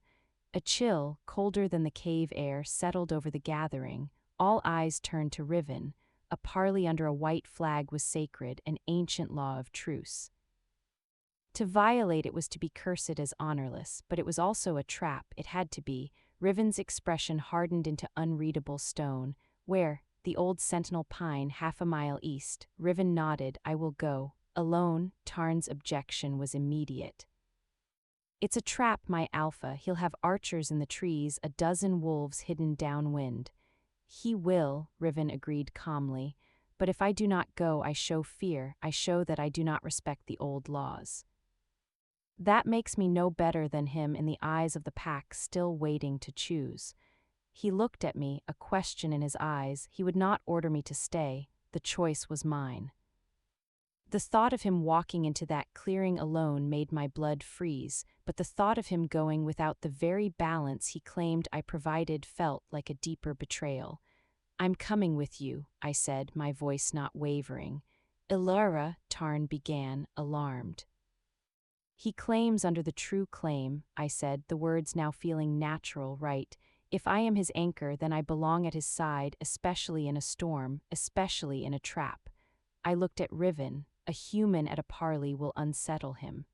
A chill, colder than the cave air, settled over the gathering. All eyes turned to Riven. A parley under a white flag was sacred, an ancient law of truce. To violate it was to be cursed as honorless, but it was also a trap. It had to be. Riven's expression hardened into unreadable stone. "Where?" "The old sentinel pine, half a mile east." Riven nodded. "I will go." "Alone?" Tarn's objection was immediate. "It's a trap, my Alpha. He'll have archers in the trees, a dozen wolves hidden downwind." "He will," Riven agreed calmly. "But if I do not go, I show fear. I show that I do not respect the old laws. That makes me no better than him in the eyes of the pack still waiting to choose." He looked at me, a question in his eyes. He would not order me to stay. The choice was mine. The thought of him walking into that clearing alone made my blood freeze, but the thought of him going without the very balance he claimed I provided felt like a deeper betrayal. "I'm coming with you," I said, my voice not wavering. "Elara," Tarn began, alarmed. "He claims under the true claim," I said, the words now feeling natural, right. "If I am his anchor, then I belong at his side, especially in a storm, especially in a trap." I looked at Riven. A human at a parley will unsettle him.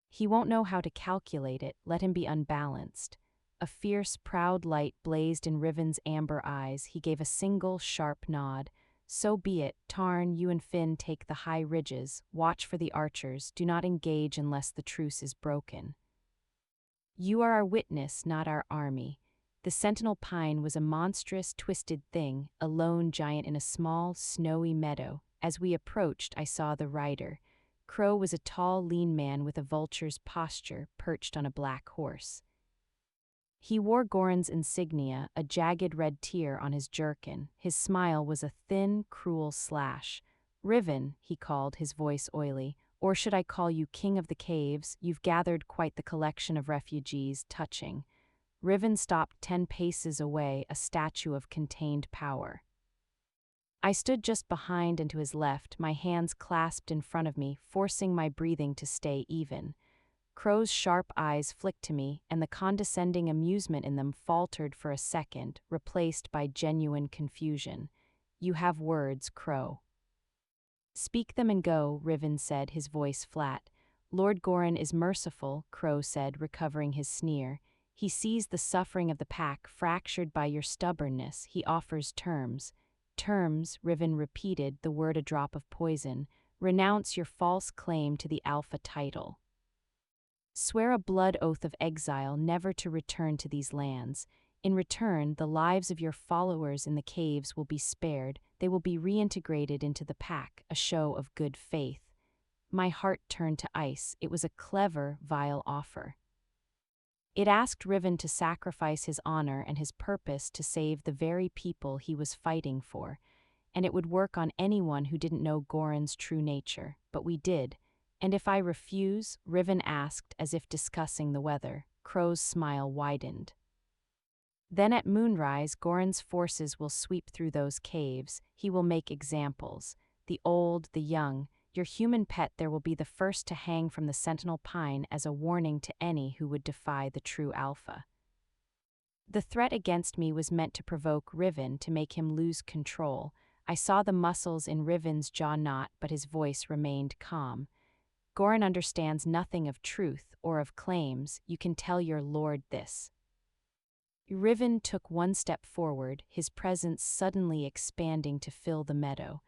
"He won't know how to calculate it, let him be unbalanced." A fierce, proud light blazed in Riven's amber eyes. He gave a single, sharp nod. "So be it. Tarn, you and Finn take the high ridges. Watch for the archers. Do not engage unless the truce is broken. You are our witness, not our army." The sentinel pine was a monstrous, twisted thing, a lone giant in a small, snowy meadow. As we approached, I saw the rider. Crow was a tall, lean man with a vulture's posture, perched on a black horse. He wore Goran's insignia, a jagged red tear on his jerkin. His smile was a thin, cruel slash. "Riven," he called, his voice oily, "or should I call you King of the Caves? You've gathered quite the collection of refugees, touching." Riven stopped 10 paces away, a statue of contained power. I stood just behind and to his left, my hands clasped in front of me, forcing my breathing to stay even. Crow's sharp eyes flicked to me, and the condescending amusement in them faltered for a second, replaced by genuine confusion. "You have words, Crow." "Speak them and go," Riven said, his voice flat. "Lord Goran is merciful," Crow said, recovering his sneer. "He sees the suffering of the pack fractured by your stubbornness. He offers terms." "Terms," Riven repeated, the word a drop of poison. "Renounce your false claim to the Alpha title. Swear a blood oath of exile never to return to these lands. In return, the lives of your followers in the caves will be spared. They will be reintegrated into the pack, a show of good faith." My heart turned to ice. It was a clever, vile offer. It asked Riven to sacrifice his honor and his purpose to save the very people he was fighting for, and it would work on anyone who didn't know Goran's true nature. But we did. "And if I refuse?" Riven asked, as if discussing the weather. Crow's smile widened. "Then at moonrise, Goran's forces will sweep through those caves. He will make examples. The old, the young. Your human pet there will be the first to hang from the sentinel pine as a warning to any who would defy the true Alpha." The threat against me was meant to provoke Riven, to make him lose control. I saw the muscles in Riven's jaw knot, but his voice remained calm. "Goran understands nothing of truth or of claims. You can tell your lord this." Riven took one step forward, his presence suddenly expanding to fill the meadow.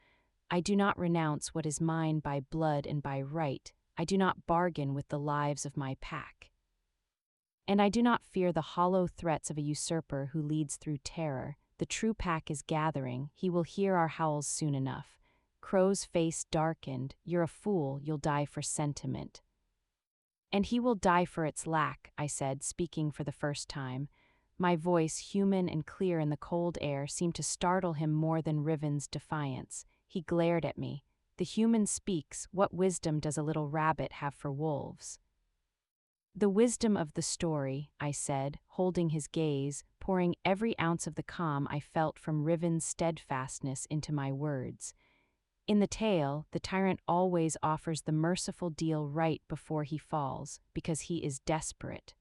"I do not renounce what is mine by blood and by right. I do not bargain with the lives of my pack. And I do not fear the hollow threats of a usurper who leads through terror. The true pack is gathering. He will hear our howls soon enough." Crow's face darkened. "You're a fool. You'll die for sentiment." "And he will die for its lack," I said, speaking for the first time. My voice, human and clear in the cold air, seemed to startle him more than Riven's defiance. He glared at me. "The human speaks. What wisdom does a little rabbit have for wolves?" "The wisdom of the story," I said, holding his gaze, pouring every ounce of the calm I felt from Riven's steadfastness into my words. "In the tale, the tyrant always offers the merciful deal right before he falls, because he is desperate.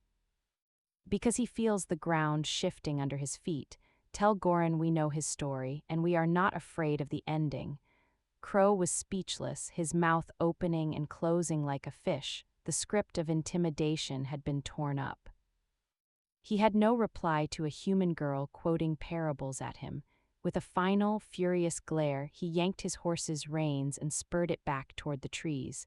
Because he feels the ground shifting under his feet. Tell Goran we know his story, and we are not afraid of the ending." Crow was speechless, his mouth opening and closing like a fish. The script of intimidation had been torn up. He had no reply to a human girl quoting parables at him. With a final, furious glare, he yanked his horse's reins and spurred it back toward the trees.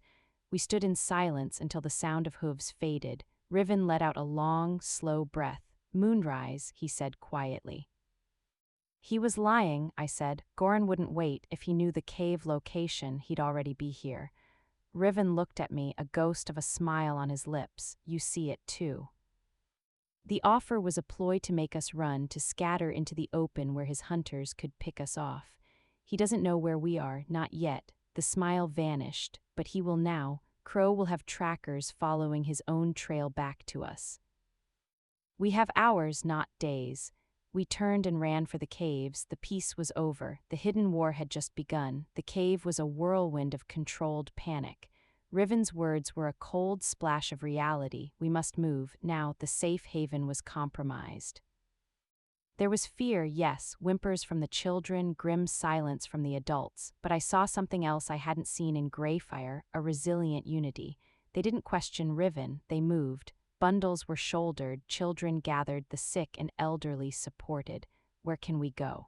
We stood in silence until the sound of hooves faded. Riven let out a long, slow breath. "Moonrise," he said quietly. "He was lying," I said. "Goran wouldn't wait. If he knew the cave location, he'd already be here." Riven looked at me, a ghost of a smile on his lips. "You see it too." The offer was a ploy to make us run, to scatter into the open where his hunters could pick us off. "He doesn't know where we are, not yet. The smile vanished, but he will now. Crow will have trackers following his own trail back to us. We have hours, not days. We turned and ran for the caves. The peace was over. The hidden war had just begun. The cave was a whirlwind of controlled panic. Riven's words were a cold splash of reality. We must move. Now the safe haven was compromised. There was fear, yes, whimpers from the children, grim silence from the adults, but I saw something else I hadn't seen in Greyfire, a resilient unity. They didn't question Riven, they moved. Bundles were shouldered, children gathered, the sick and elderly supported. Where can we go?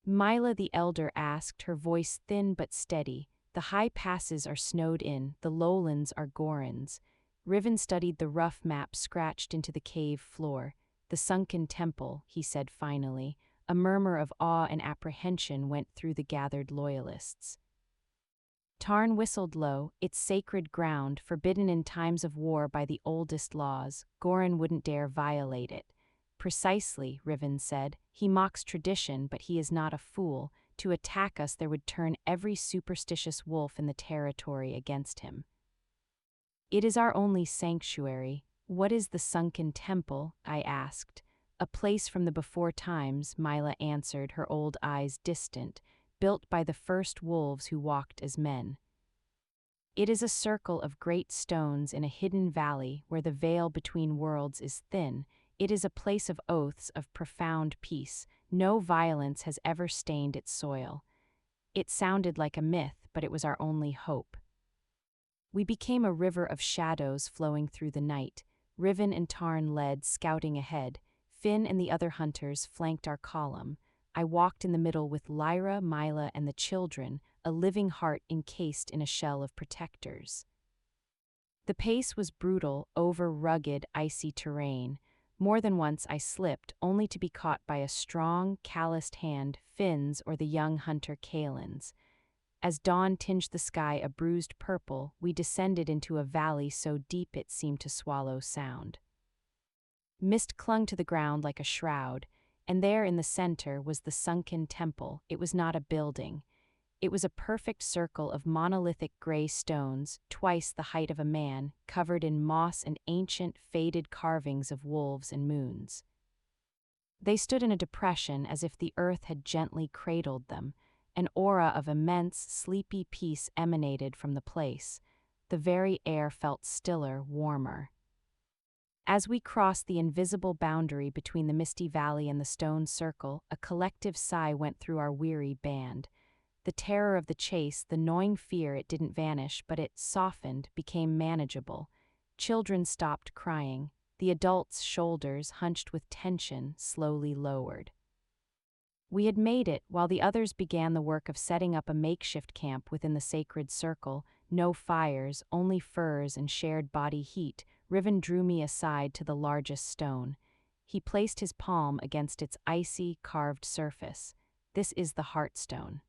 Mila the elder asked, her voice thin but steady. The high passes are snowed in, the lowlands are Goran's. Riven studied the rough map scratched into the cave floor. The Sunken Temple, he said finally. A murmur of awe and apprehension went through the gathered loyalists. Tarn whistled low, its sacred ground, forbidden in times of war by the oldest laws. Goran wouldn't dare violate it. Precisely, Riven said. He mocks tradition, but he is not a fool. To attack us, there would turn every superstitious wolf in the territory against him. It is our only sanctuary. What is the Sunken Temple? I asked. A place from the before times, Mila answered, her old eyes distant, built by the first wolves who walked as men. It is a circle of great stones in a hidden valley where the veil between worlds is thin. It is a place of oaths, of profound peace. No violence has ever stained its soil. It sounded like a myth, but it was our only hope. We became a river of shadows flowing through the night. Riven and Tarn led, scouting ahead. Finn and the other hunters flanked our column. I walked in the middle with Lyra, Mila, and the children, a living heart encased in a shell of protectors. The pace was brutal, over rugged, icy terrain. More than once I slipped, only to be caught by a strong, calloused hand, Finn's or the young hunter Kaelan's. As dawn tinged the sky a bruised purple, we descended into a valley so deep it seemed to swallow sound. Mist clung to the ground like a shroud, and there in the center was the Sunken Temple. It was not a building. It was a perfect circle of monolithic gray stones, twice the height of a man, covered in moss and ancient, faded carvings of wolves and moons. They stood in a depression as if the earth had gently cradled them. An aura of immense, sleepy peace emanated from the place. The very air felt stiller, warmer. As we crossed the invisible boundary between the misty valley and the stone circle, a collective sigh went through our weary band. The terror of the chase, the gnawing fear, it didn't vanish, but it softened, became manageable. Children stopped crying. The adults' shoulders, hunched with tension, slowly lowered. We had made it, while the others began the work of setting up a makeshift camp within the sacred circle. No fires, only furs and shared body heat. Riven drew me aside to the largest stone. He placed his palm against its icy, carved surface. This is the Heartstone.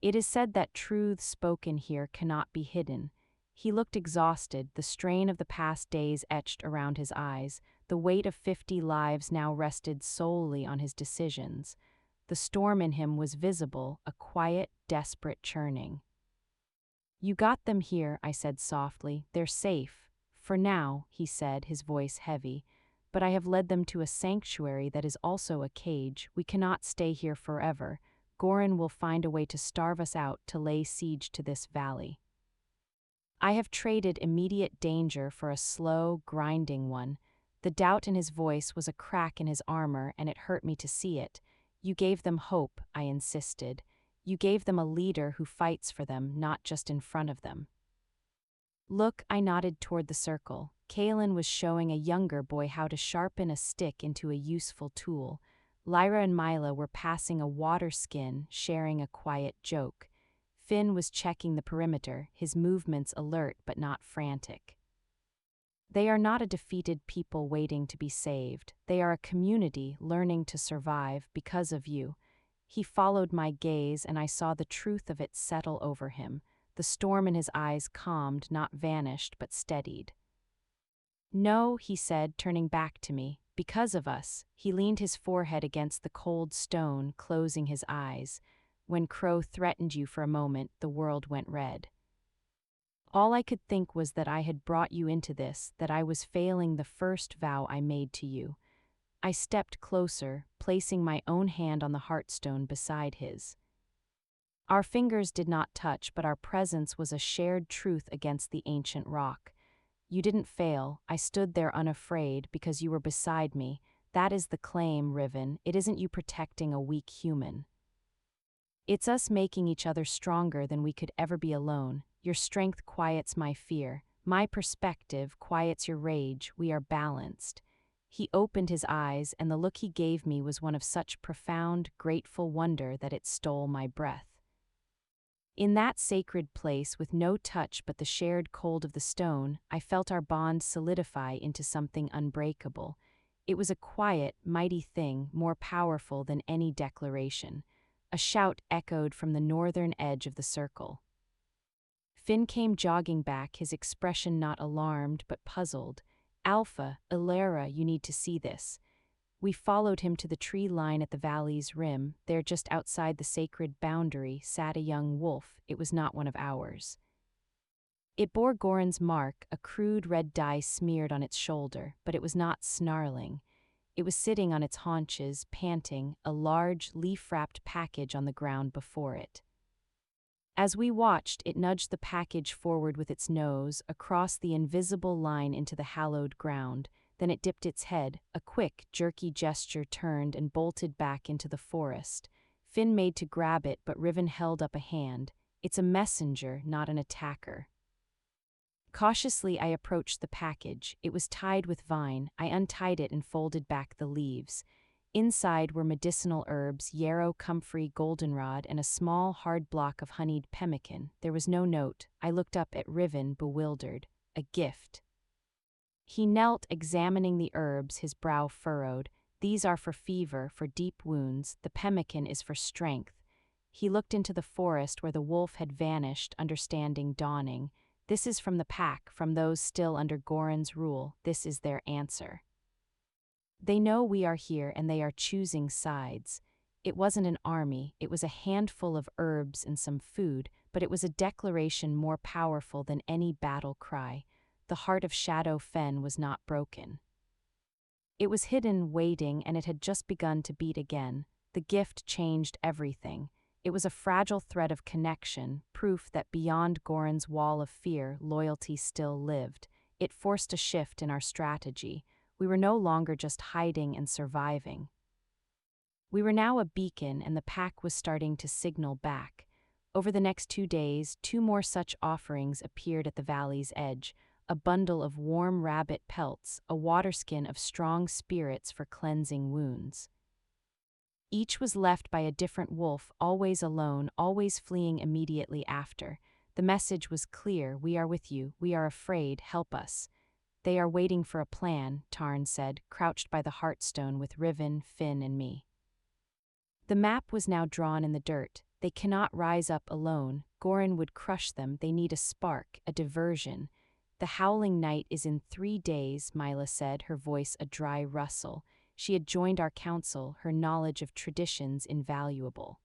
It is said that truths spoken here cannot be hidden. He looked exhausted, the strain of the past days etched around his eyes. The weight of 50 lives now rested solely on his decisions. The storm in him was visible, a quiet, desperate churning. "You got them here," I said softly. "They're safe. For now," he said, his voice heavy. "But I have led them to a sanctuary that is also a cage. We cannot stay here forever. Goran will find a way to starve us out, to lay siege to this valley. I have traded immediate danger for a slow, grinding one." The doubt in his voice was a crack in his armor, and it hurt me to see it. "You gave them hope," I insisted. "You gave them a leader who fights for them, not just in front of them." "Look," I nodded toward the circle. Kaelen was showing a younger boy how to sharpen a stick into a useful tool. Lyra and Mila were passing a water skin, sharing a quiet joke. Finn was checking the perimeter, his movements alert but not frantic. "They are not a defeated people waiting to be saved. They are a community learning to survive because of you." He followed my gaze, and I saw the truth of it settle over him. The storm in his eyes calmed, not vanished, but steadied. "No," he said, turning back to me. "Because of us." He leaned his forehead against the cold stone, closing his eyes. When Crow threatened you for a moment, the world went red. All I could think was that I had brought you into this, that I was failing the first vow I made to you. I stepped closer, placing my own hand on the heartstone beside his. Our fingers did not touch, but our presence was a shared truth against the ancient rock. You didn't fail. I stood there unafraid because you were beside me. That is the claim, Riven. It isn't you protecting a weak human. It's us making each other stronger than we could ever be alone. Your strength quiets my fear. My perspective quiets your rage. We are balanced. He opened his eyes, and the look he gave me was one of such profound, grateful wonder that it stole my breath. In that sacred place, with no touch but the shared cold of the stone, I felt our bond solidify into something unbreakable. It was a quiet, mighty thing, more powerful than any declaration. A shout echoed from the northern edge of the circle. Finn came jogging back, his expression not alarmed but puzzled. "Alpha, Elara, you need to see this." We followed him to the tree line at the valley's rim. There, just outside the sacred boundary, sat a young wolf. It was not one of ours. It bore Goran's mark, a crude red dye smeared on its shoulder, but it was not snarling. It was sitting on its haunches, panting, a large, leaf-wrapped package on the ground before it. As we watched, it nudged the package forward with its nose, across the invisible line into the hallowed ground. Then it dipped its head, a quick, jerky gesture, turned and bolted back into the forest. Finn made to grab it, but Riven held up a hand. "It's a messenger, not an attacker." Cautiously, I approached the package. It was tied with vine. I untied it and folded back the leaves. Inside were medicinal herbs, yarrow, comfrey, goldenrod, and a small, hard block of honeyed pemmican. There was no note. I looked up at Riven, bewildered. A gift. He knelt, examining the herbs, his brow furrowed. "These are for fever, for deep wounds. The pemmican is for strength." He looked into the forest where the wolf had vanished, understanding dawning. "This is from the pack, from those still under Goran's rule. This is their answer. They know we are here, and they are choosing sides." It wasn't an army, it was a handful of herbs and some food, but it was a declaration more powerful than any battle cry. The heart of Shadow Fen was not broken. It was hidden, waiting, and it had just begun to beat again. The gift changed everything. It was a fragile thread of connection, proof that beyond Goran's wall of fear, loyalty still lived. It forced a shift in our strategy. We were no longer just hiding and surviving. We were now a beacon, and the pack was starting to signal back. Over the next 2 days, 2 more such offerings appeared at the valley's edge. A bundle of warm rabbit pelts, a waterskin of strong spirits for cleansing wounds. Each was left by a different wolf, always alone, always fleeing immediately after. The message was clear: "We are with you, we are afraid, help us." "They are waiting for a plan," Tarn said, crouched by the heartstone with Riven, Finn, and me. The map was now drawn in the dirt. "They cannot rise up alone. Goran would crush them. They need a spark, a diversion." "The howling night is in 3 days, Mila said, her voice a dry rustle. She had joined our council, her knowledge of traditions invaluable.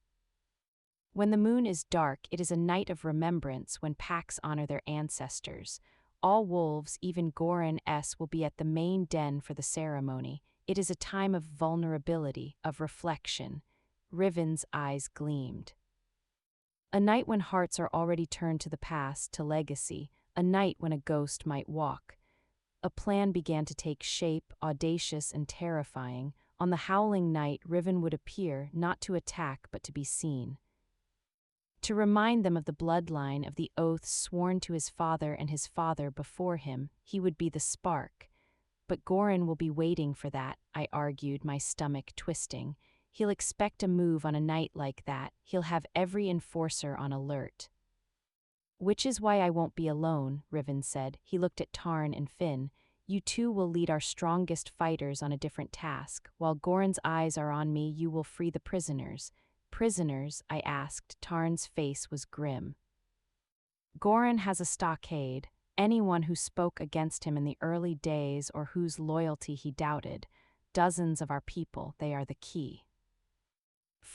"When the moon is dark, it is a night of remembrance, when packs honor their ancestors. All wolves, even Goran, will be at the main den for the ceremony. It is a time of vulnerability, of reflection." Riven's eyes gleamed. "A night when hearts are already turned to the past, to legacy. A night when a ghost might walk." A plan began to take shape, audacious and terrifying. On the howling night, Riven would appear, not to attack but to be seen. To remind them of the bloodline, of the oaths sworn to his father and his father before him. He would be the spark. "But Goran will be waiting for that," I argued, my stomach twisting. "He'll expect a move on a night like that. He'll have every enforcer on alert." "Which is why I won't be alone," Riven said. He looked at Tarn and Finn. "You two will lead our strongest fighters on a different task. While Goran's eyes are on me, you will free the prisoners." "Prisoners?" I asked. Tarn's face was grim. "Goran has a stockade. Anyone who spoke against him in the early days or whose loyalty he doubted. Dozens of our people, they are the key."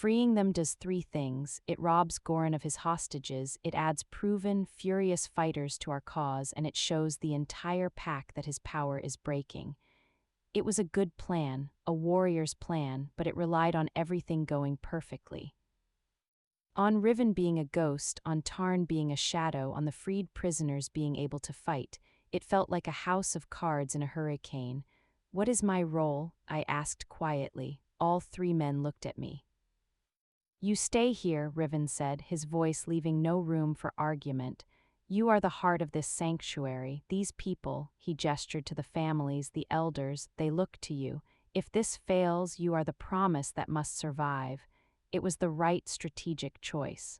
Freeing them does three things: it robs Goran of his hostages, it adds proven, furious fighters to our cause, and it shows the entire pack that his power is breaking. It was a good plan, a warrior's plan, but it relied on everything going perfectly. On Riven being a ghost, on Tarn being a shadow, on the freed prisoners being able to fight, it felt like a house of cards in a hurricane. "What is my role?" I asked quietly. All three men looked at me. "You stay here," Riven said, his voice leaving no room for argument. "You are the heart of this sanctuary. These people," he gestured to the families, the elders, "they look to you. If this fails, you are the promise that must survive." It was the right strategic choice.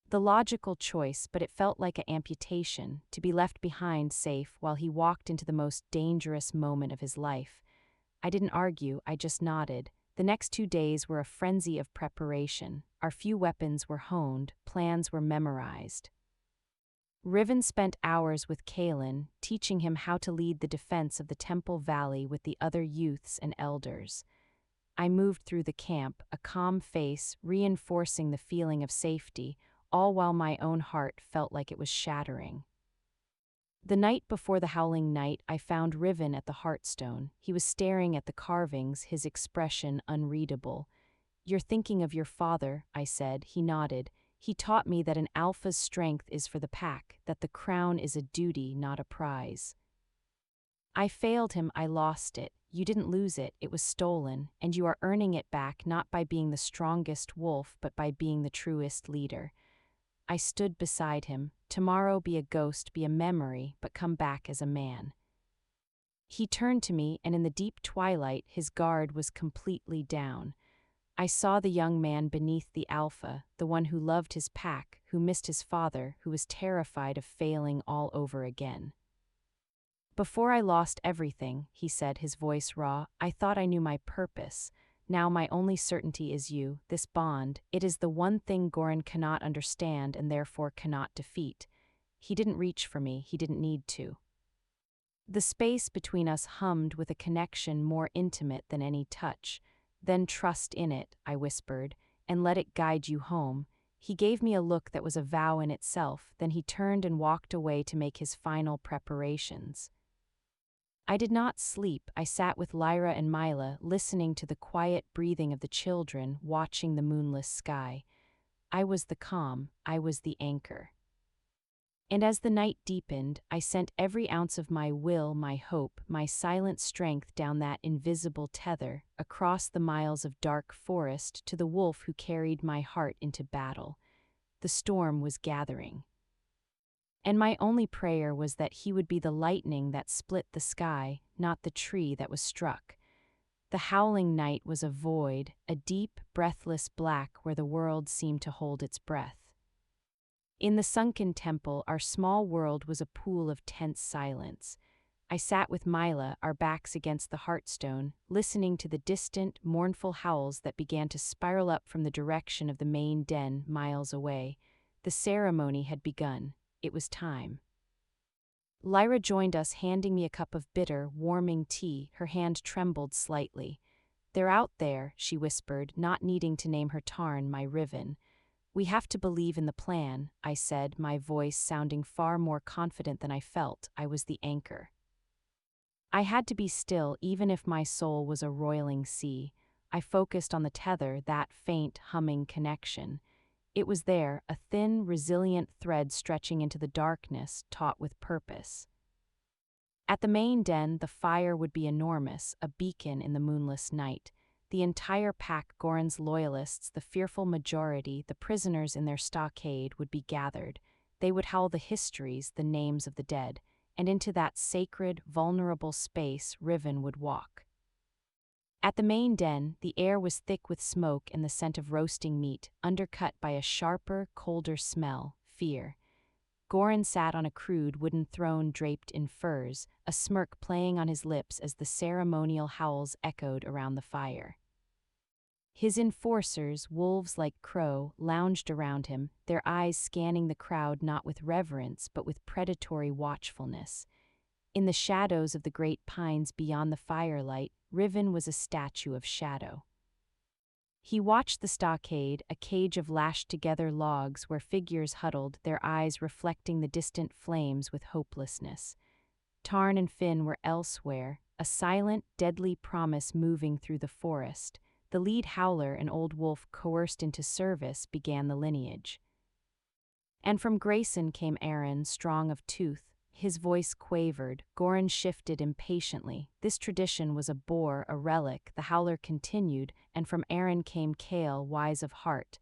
The logical choice, but it felt like an amputation, to be left behind safe while he walked into the most dangerous moment of his life. I didn't argue, I just nodded. The next 2 days were a frenzy of preparation. Our few weapons were honed, plans were memorized. Riven spent hours with Kaelen, teaching him how to lead the defense of the Temple Valley with the other youths and elders. I moved through the camp, a calm face, reinforcing the feeling of safety, all while my own heart felt like it was shattering. The night before the Howling Night, I found Riven at the Heartstone. He was staring at the carvings, his expression unreadable. "You're thinking of your father," I said. He nodded. "He taught me that an alpha's strength is for the pack, that the crown is a duty, not a prize." I failed him, I lost it. You didn't lose it, it was stolen, and you are earning it back not by being the strongest wolf, but by being the truest leader. I stood beside him. Tomorrow be a ghost, be a memory, but come back as a man. He turned to me, and in the deep twilight, his guard was completely down. I saw the young man beneath the alpha, the one who loved his pack, who missed his father, who was terrified of failing all over again. "Before I lost everything," he said, his voice raw, "I thought I knew my purpose. Now my only certainty is you, this bond. It is the one thing Goran cannot understand and therefore cannot defeat. He didn't reach for me, he didn't need to." The space between us hummed with a connection more intimate than any touch. "Then trust in it," I whispered, "and let it guide you home." He gave me a look that was a vow in itself, then he turned and walked away to make his final preparations. I did not sleep. I sat with Lyra and Mila, listening to the quiet breathing of the children, watching the moonless sky. I was the calm, I was the anchor. And as the night deepened, I sent every ounce of my will, my hope, my silent strength down that invisible tether, across the miles of dark forest to the wolf who carried my heart into battle. The storm was gathering. And my only prayer was that he would be the lightning that split the sky, not the tree that was struck. The howling night was a void, a deep, breathless black where the world seemed to hold its breath. In the Sunken Temple, our small world was a pool of tense silence. I sat with Mila, our backs against the Heartstone, listening to the distant, mournful howls that began to spiral up from the direction of the main den miles away. The ceremony had begun. It was time. Lyra joined us, handing me a cup of bitter, warming tea. Her hand trembled slightly. "They're out there," she whispered, not needing to name her Tarn, my Riven. "We have to believe in the plan," I said, my voice sounding far more confident than I felt. I was the anchor. I had to be still, even if my soul was a roiling sea. I focused on the tether, that faint, humming connection. It was there, a thin, resilient thread stretching into the darkness, taut with purpose. At the main den, the fire would be enormous, a beacon in the moonless night. The entire pack, Goran's loyalists, the fearful majority, the prisoners in their stockade, would be gathered. They would howl the histories, the names of the dead, and into that sacred, vulnerable space Riven would walk. At the main den, the air was thick with smoke and the scent of roasting meat, undercut by a sharper, colder smell, fear. Goran sat on a crude wooden throne draped in furs, a smirk playing on his lips as the ceremonial howls echoed around the fire. His enforcers, wolves like Crow, lounged around him, their eyes scanning the crowd not with reverence but with predatory watchfulness. In the shadows of the great pines beyond the firelight, Riven was a statue of shadow. He watched the stockade, a cage of lashed-together logs where figures huddled, their eyes reflecting the distant flames with hopelessness. Tarn and Finn were elsewhere, a silent, deadly promise moving through the forest. The lead howler, an old wolf coerced into service, began the lineage. And from Grayson came Aaron, strong of tooth. His voice quavered. Goran shifted impatiently. This tradition was a bore, a relic. The howler continued, and from Aaron came Kael, wise of heart.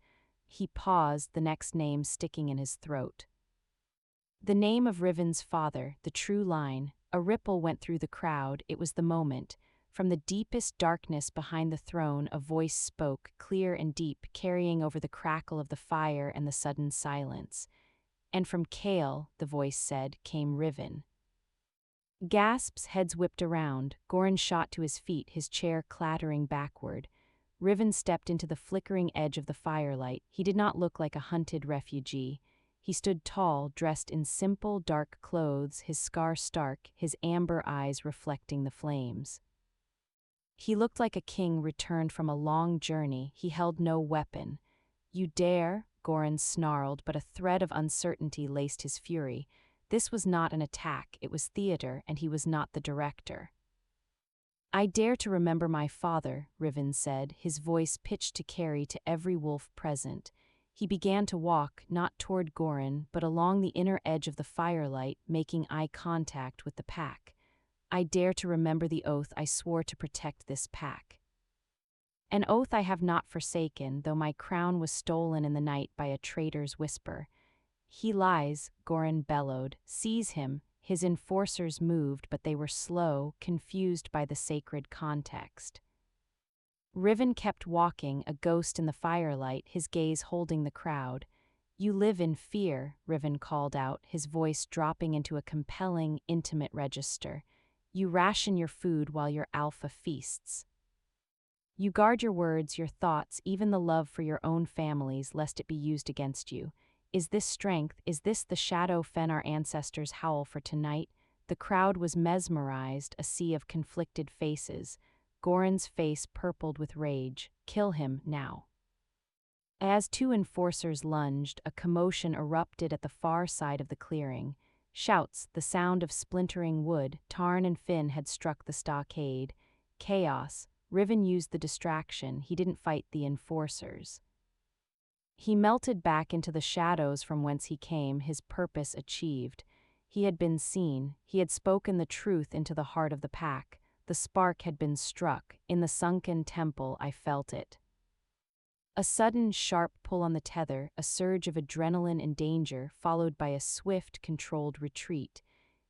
He paused, the next name sticking in his throat. The name of Riven's father, the true line. A ripple went through the crowd. It was the moment. From the deepest darkness behind the throne, a voice spoke, clear and deep, carrying over the crackle of the fire and the sudden silence. And from Kael, the voice said, came Riven. Gasps, heads whipped around. Goran shot to his feet, his chair clattering backward. Riven stepped into the flickering edge of the firelight. He did not look like a hunted refugee. He stood tall, dressed in simple, dark clothes, his scar stark, his amber eyes reflecting the flames. He looked like a king returned from a long journey. He held no weapon. "You dare?" Goran snarled, but a thread of uncertainty laced his fury. This was not an attack, it was theater, and he was not the director. "I dare to remember my father," Riven said, his voice pitched to carry to every wolf present. He began to walk, not toward Goran, but along the inner edge of the firelight, making eye contact with the pack. "I dare to remember the oath I swore to protect this pack. An oath I have not forsaken, though my crown was stolen in the night by a traitor's whisper." "He lies," Goran bellowed. "Seize him." His enforcers moved, but they were slow, confused by the sacred context. Riven kept walking, a ghost in the firelight, his gaze holding the crowd. "You live in fear," Riven called out, his voice dropping into a compelling, intimate register. "You ration your food while your alpha feasts. You guard your words, your thoughts, even the love for your own families, lest it be used against you. Is this strength? Is this the shadow fen our ancestors howl for tonight?" The crowd was mesmerized, a sea of conflicted faces. Goran's face purpled with rage. "Kill him, now." As two enforcers lunged, a commotion erupted at the far side of the clearing. Shouts, the sound of splintering wood. Tarn and Finn had struck the stockade. Chaos. Riven used the distraction. He didn't fight the enforcers. He melted back into the shadows from whence he came, his purpose achieved. He had been seen. He had spoken the truth into the heart of the pack. The spark had been struck. In the Sunken Temple, I felt it. A sudden, sharp pull on the tether, a surge of adrenaline and danger, followed by a swift, controlled retreat.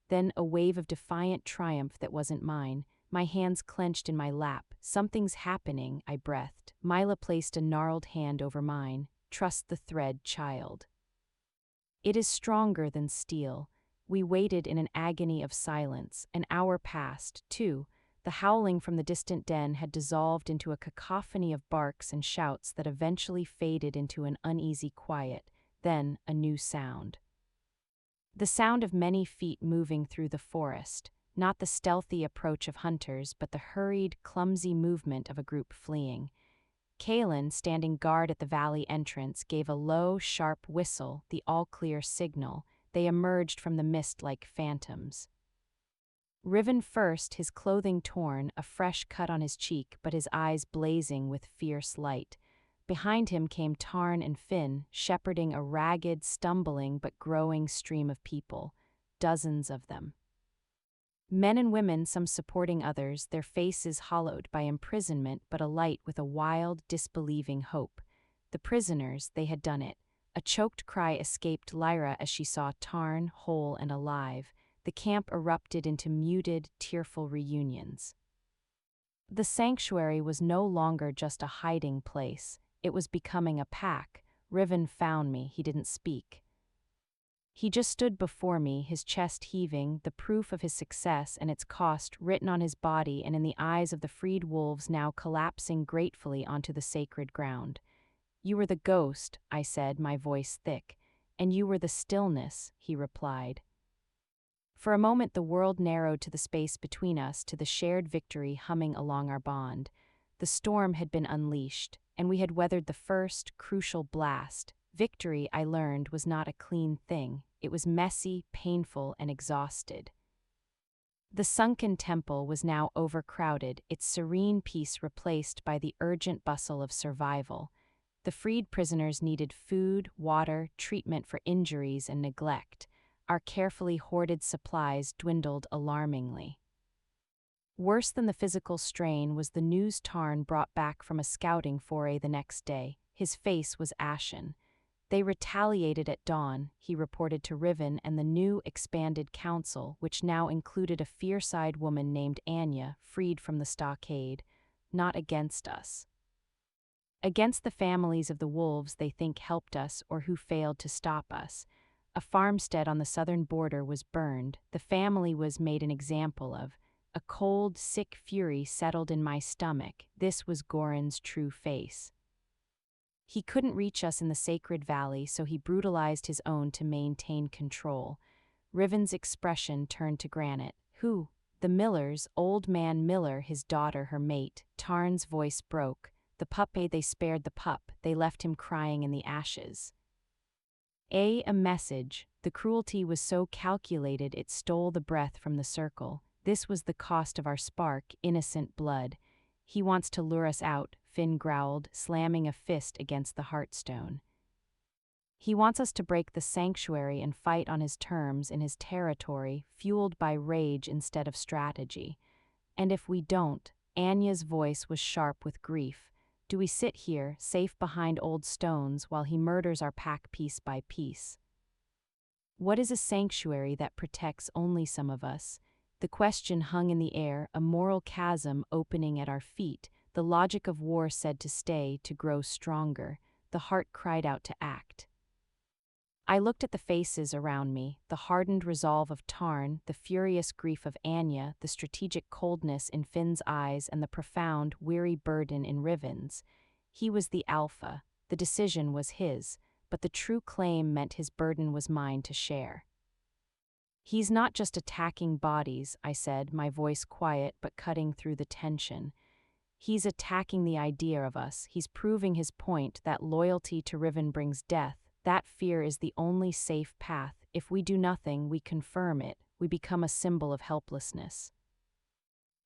Then a wave of defiant triumph that wasn't mine. My hands clenched in my lap. "Something's happening," I breathed. Mila placed a gnarled hand over mine. "Trust the thread, child. It is stronger than steel." We waited in an agony of silence. An hour passed, two. The howling from the distant den had dissolved into a cacophony of barks and shouts that eventually faded into an uneasy quiet. Then a new sound. The sound of many feet moving through the forest. Not the stealthy approach of hunters, but the hurried, clumsy movement of a group fleeing. Kaelen, standing guard at the valley entrance, gave a low, sharp whistle, the all-clear signal. They emerged from the mist like phantoms. Riven first, his clothing torn, a fresh cut on his cheek, but his eyes blazing with fierce light. Behind him came Tarn and Finn, shepherding a ragged, stumbling but growing stream of people. Dozens of them. Men and women, some supporting others, their faces hollowed by imprisonment but alight with a wild, disbelieving hope. The prisoners, they had done it. A choked cry escaped Lyra as she saw Tarn, whole and alive. The camp erupted into muted, tearful reunions. The sanctuary was no longer just a hiding place. It was becoming a pack. Riven found me. He didn't speak. He just stood before me, his chest heaving, the proof of his success and its cost written on his body and in the eyes of the freed wolves now collapsing gratefully onto the sacred ground. "You were the ghost," I said, my voice thick. "And you were the stillness," he replied. For a moment the world narrowed to the space between us, to the shared victory humming along our bond. The storm had been unleashed, and we had weathered the first, crucial blast. Victory, I learned, was not a clean thing. It was messy, painful, and exhausted. The Sunken Temple was now overcrowded, its serene peace replaced by the urgent bustle of survival. The freed prisoners needed food, water, treatment for injuries, and neglect. Our carefully hoarded supplies dwindled alarmingly. Worse than the physical strain was the news Tarn brought back from a scouting foray the next day. His face was ashen. They retaliated at dawn, he reported to Riven and the new expanded council, which now included a fierce-eyed woman named Anya, freed from the stockade. Not against us. Against the families of the wolves they think helped us or who failed to stop us. A farmstead on the southern border was burned. The family was made an example of. A cold, sick fury settled in my stomach. This was Goran's true face. He couldn't reach us in the sacred valley, so he brutalized his own to maintain control. Riven's expression turned to granite. Who? The Millers, old man Miller, his daughter, her mate. Tarn's voice broke. The puppy, they spared the pup. They left him crying in the ashes. A message. The cruelty was so calculated it stole the breath from the circle. This was the cost of our spark, innocent blood. He wants to lure us out, Finn growled, slamming a fist against the heartstone. He wants us to break the sanctuary and fight on his terms in his territory, fueled by rage instead of strategy. And if we don't, Anya's voice was sharp with grief. Do we sit here, safe behind old stones, while he murders our pack piece by piece? What is a sanctuary that protects only some of us? The question hung in the air, a moral chasm opening at our feet. The logic of war said to stay, to grow stronger. The heart cried out to act. I looked at the faces around me, the hardened resolve of Tarn, the furious grief of Anya, the strategic coldness in Finn's eyes, and the profound, weary burden in Riven's. He was the alpha. The decision was his, but the true claim meant his burden was mine to share. He's not just attacking bodies, I said, my voice quiet but cutting through the tension. He's attacking the idea of us. He's proving his point that loyalty to Riven brings death. That fear is the only safe path. If we do nothing, we confirm it. We become a symbol of helplessness.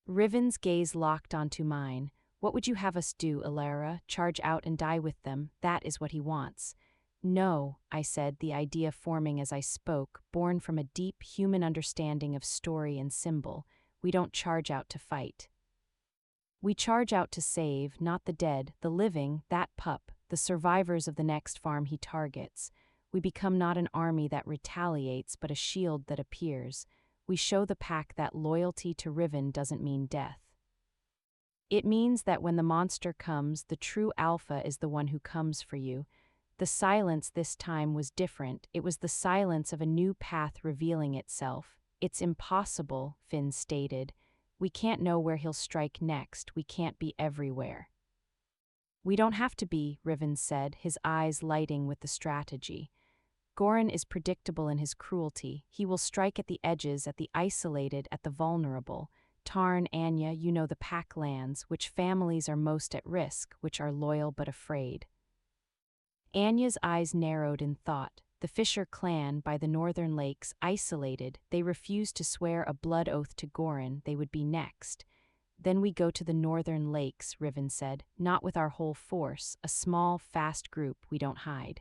Riven's gaze locked onto mine. What would you have us do, Elara? Charge out and die with them? That is what he wants. No, I said, the idea forming as I spoke, born from a deep human understanding of story and symbol. We don't charge out to fight. We charge out to save, not the dead, the living, that pup, the survivors of the next farm he targets. We become not an army that retaliates, but a shield that appears. We show the pack that loyalty to Riven doesn't mean death. It means that when the monster comes, the true alpha is the one who comes for you. The silence this time was different. It was the silence of a new path revealing itself. It's impossible, Finn stated. We can't know where he'll strike next. We can't be everywhere. We don't have to be, Riven said, his eyes lighting with the strategy. Goran is predictable in his cruelty. He will strike at the edges, at the isolated, at the vulnerable. Tarn, Anya, you know the pack lands, which families are most at risk, which are loyal but afraid. Anya's eyes narrowed in thought. The Fisher clan, by the northern lakes, isolated, they refused to swear a blood oath to Goran. They would be next. Then we go to the northern lakes, Riven said, not with our whole force, a small, fast group, we don't hide.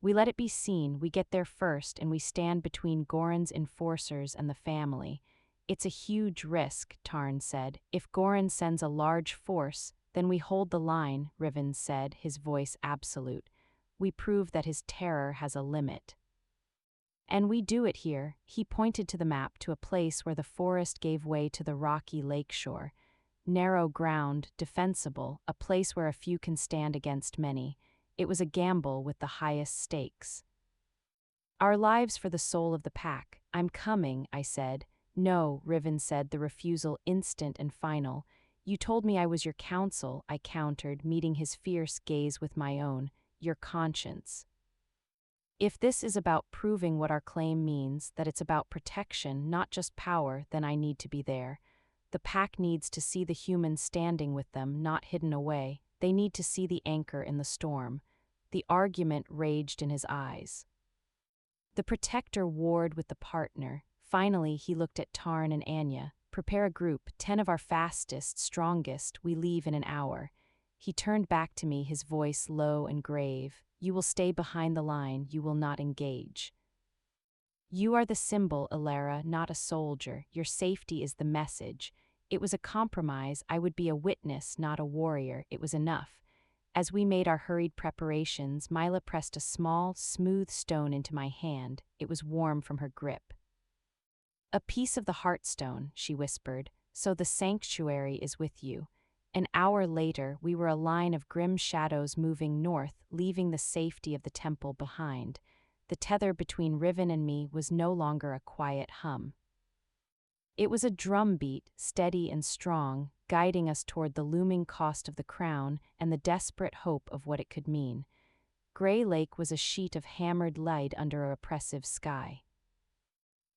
We let it be seen, we get there first, and we stand between Goran's enforcers and the family. It's a huge risk, Tarn said. If Goran sends a large force, then we hold the line, Riven said, his voice absolute. We prove that his terror has a limit. And we do it here. He pointed to the map, to a place where the forest gave way to the rocky lakeshore. Narrow ground, defensible, a place where a few can stand against many. It was a gamble with the highest stakes. Our lives for the soul of the pack. I'm coming, I said. No, Riven said, the refusal instant and final. You told me I was your counsel, I countered, meeting his fierce gaze with my own. Your conscience. If this is about proving what our claim means, that it's about protection, not just power, then I need to be there. The pack needs to see the humans standing with them, not hidden away. They need to see the anchor in the storm. The argument raged in his eyes. The protector warred with the partner. Finally, he looked at Tarn and Anya. Prepare a group, 10 of our fastest, strongest. We leave in an hour. He turned back to me, his voice low and grave. You will stay behind the line. You will not engage. You are the symbol, Elara, not a soldier. Your safety is the message. It was a compromise. I would be a witness, not a warrior. It was enough. As we made our hurried preparations, Mila pressed a small, smooth stone into my hand. It was warm from her grip. A piece of the heartstone, she whispered, so the sanctuary is with you. An hour later, we were a line of grim shadows moving north, leaving the safety of the temple behind. The tether between Riven and me was no longer a quiet hum. It was a drumbeat, steady and strong, guiding us toward the looming cost of the crown and the desperate hope of what it could mean. Grey Lake was a sheet of hammered light under an oppressive sky.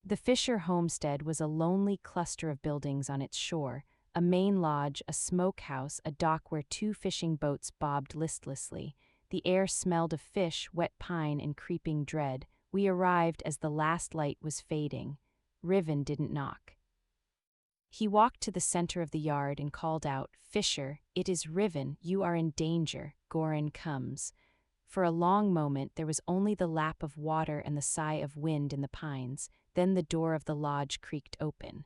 The Fisher homestead was a lonely cluster of buildings on its shore, a main lodge, a smokehouse, a dock where 2 fishing boats bobbed listlessly. The air smelled of fish, wet pine, and creeping dread. We arrived as the last light was fading. Riven didn't knock. He walked to the center of the yard and called out, "Fisher, it is Riven, you are in danger, Goran comes." For a long moment there was only the lap of water and the sigh of wind in the pines, then the door of the lodge creaked open.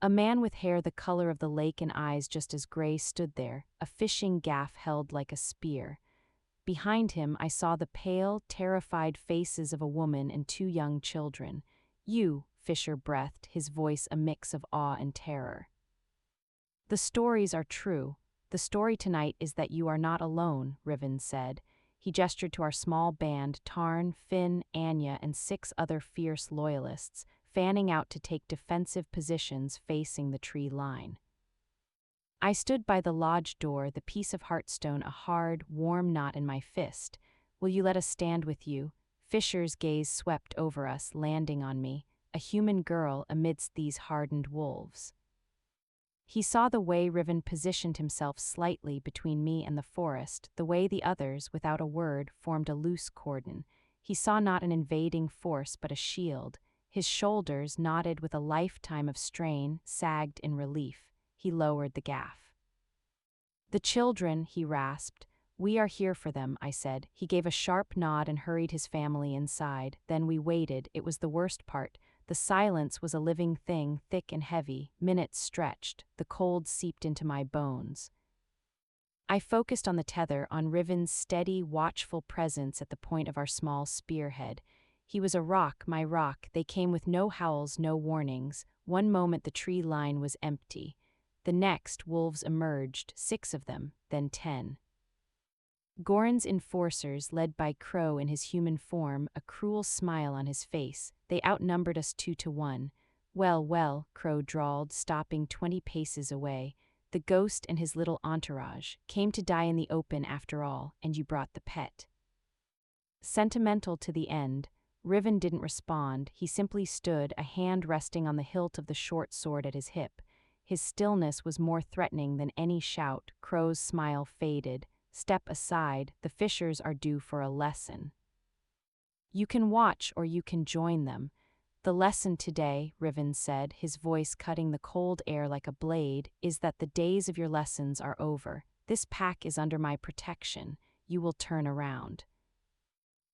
A man with hair the color of the lake and eyes just as gray stood there, a fishing gaff held like a spear. Behind him I saw the pale, terrified faces of a woman and 2 young children. "You," Fisher breathed, his voice a mix of awe and terror. "The stories are true. The story tonight is that you are not alone," Riven said. He gestured to our small band, Tarn, Finn, Anya, and 6 other fierce loyalists, fanning out to take defensive positions facing the tree line. I stood by the lodge door, the piece of heartstone a hard, warm knot in my fist. "Will you let us stand with you?" Fisher's gaze swept over us, landing on me, a human girl amidst these hardened wolves. He saw the way Riven positioned himself slightly between me and the forest, the way the others, without a word, formed a loose cordon. He saw not an invading force but a shield. His shoulders, knotted with a lifetime of strain, sagged in relief. He lowered the gaff. "The children," he rasped. "We are here for them," I said. He gave a sharp nod and hurried his family inside. Then we waited. It was the worst part. The silence was a living thing, thick and heavy. Minutes stretched. The cold seeped into my bones. I focused on the tether, on Riven's steady, watchful presence at the point of our small spearhead. He was a rock, my rock. They came with no howls, no warnings. One moment the tree line was empty. The next, wolves emerged, 6 of them, then 10. Goran's enforcers, led by Crow in his human form, a cruel smile on his face. They outnumbered us 2 to 1. "Well, well," Crow drawled, stopping 20 paces away. "The ghost and his little entourage came to die in the open after all, and you brought the pet." Sentimental to the end, Riven didn't respond. He simply stood, a hand resting on the hilt of the short sword at his hip. His stillness was more threatening than any shout. Crow's smile faded. "Step aside, the Fishers are due for a lesson. You can watch or you can join them." "The lesson today," Riven said, his voice cutting the cold air like a blade, "is that the days of your lessons are over. This pack is under my protection. You will turn around.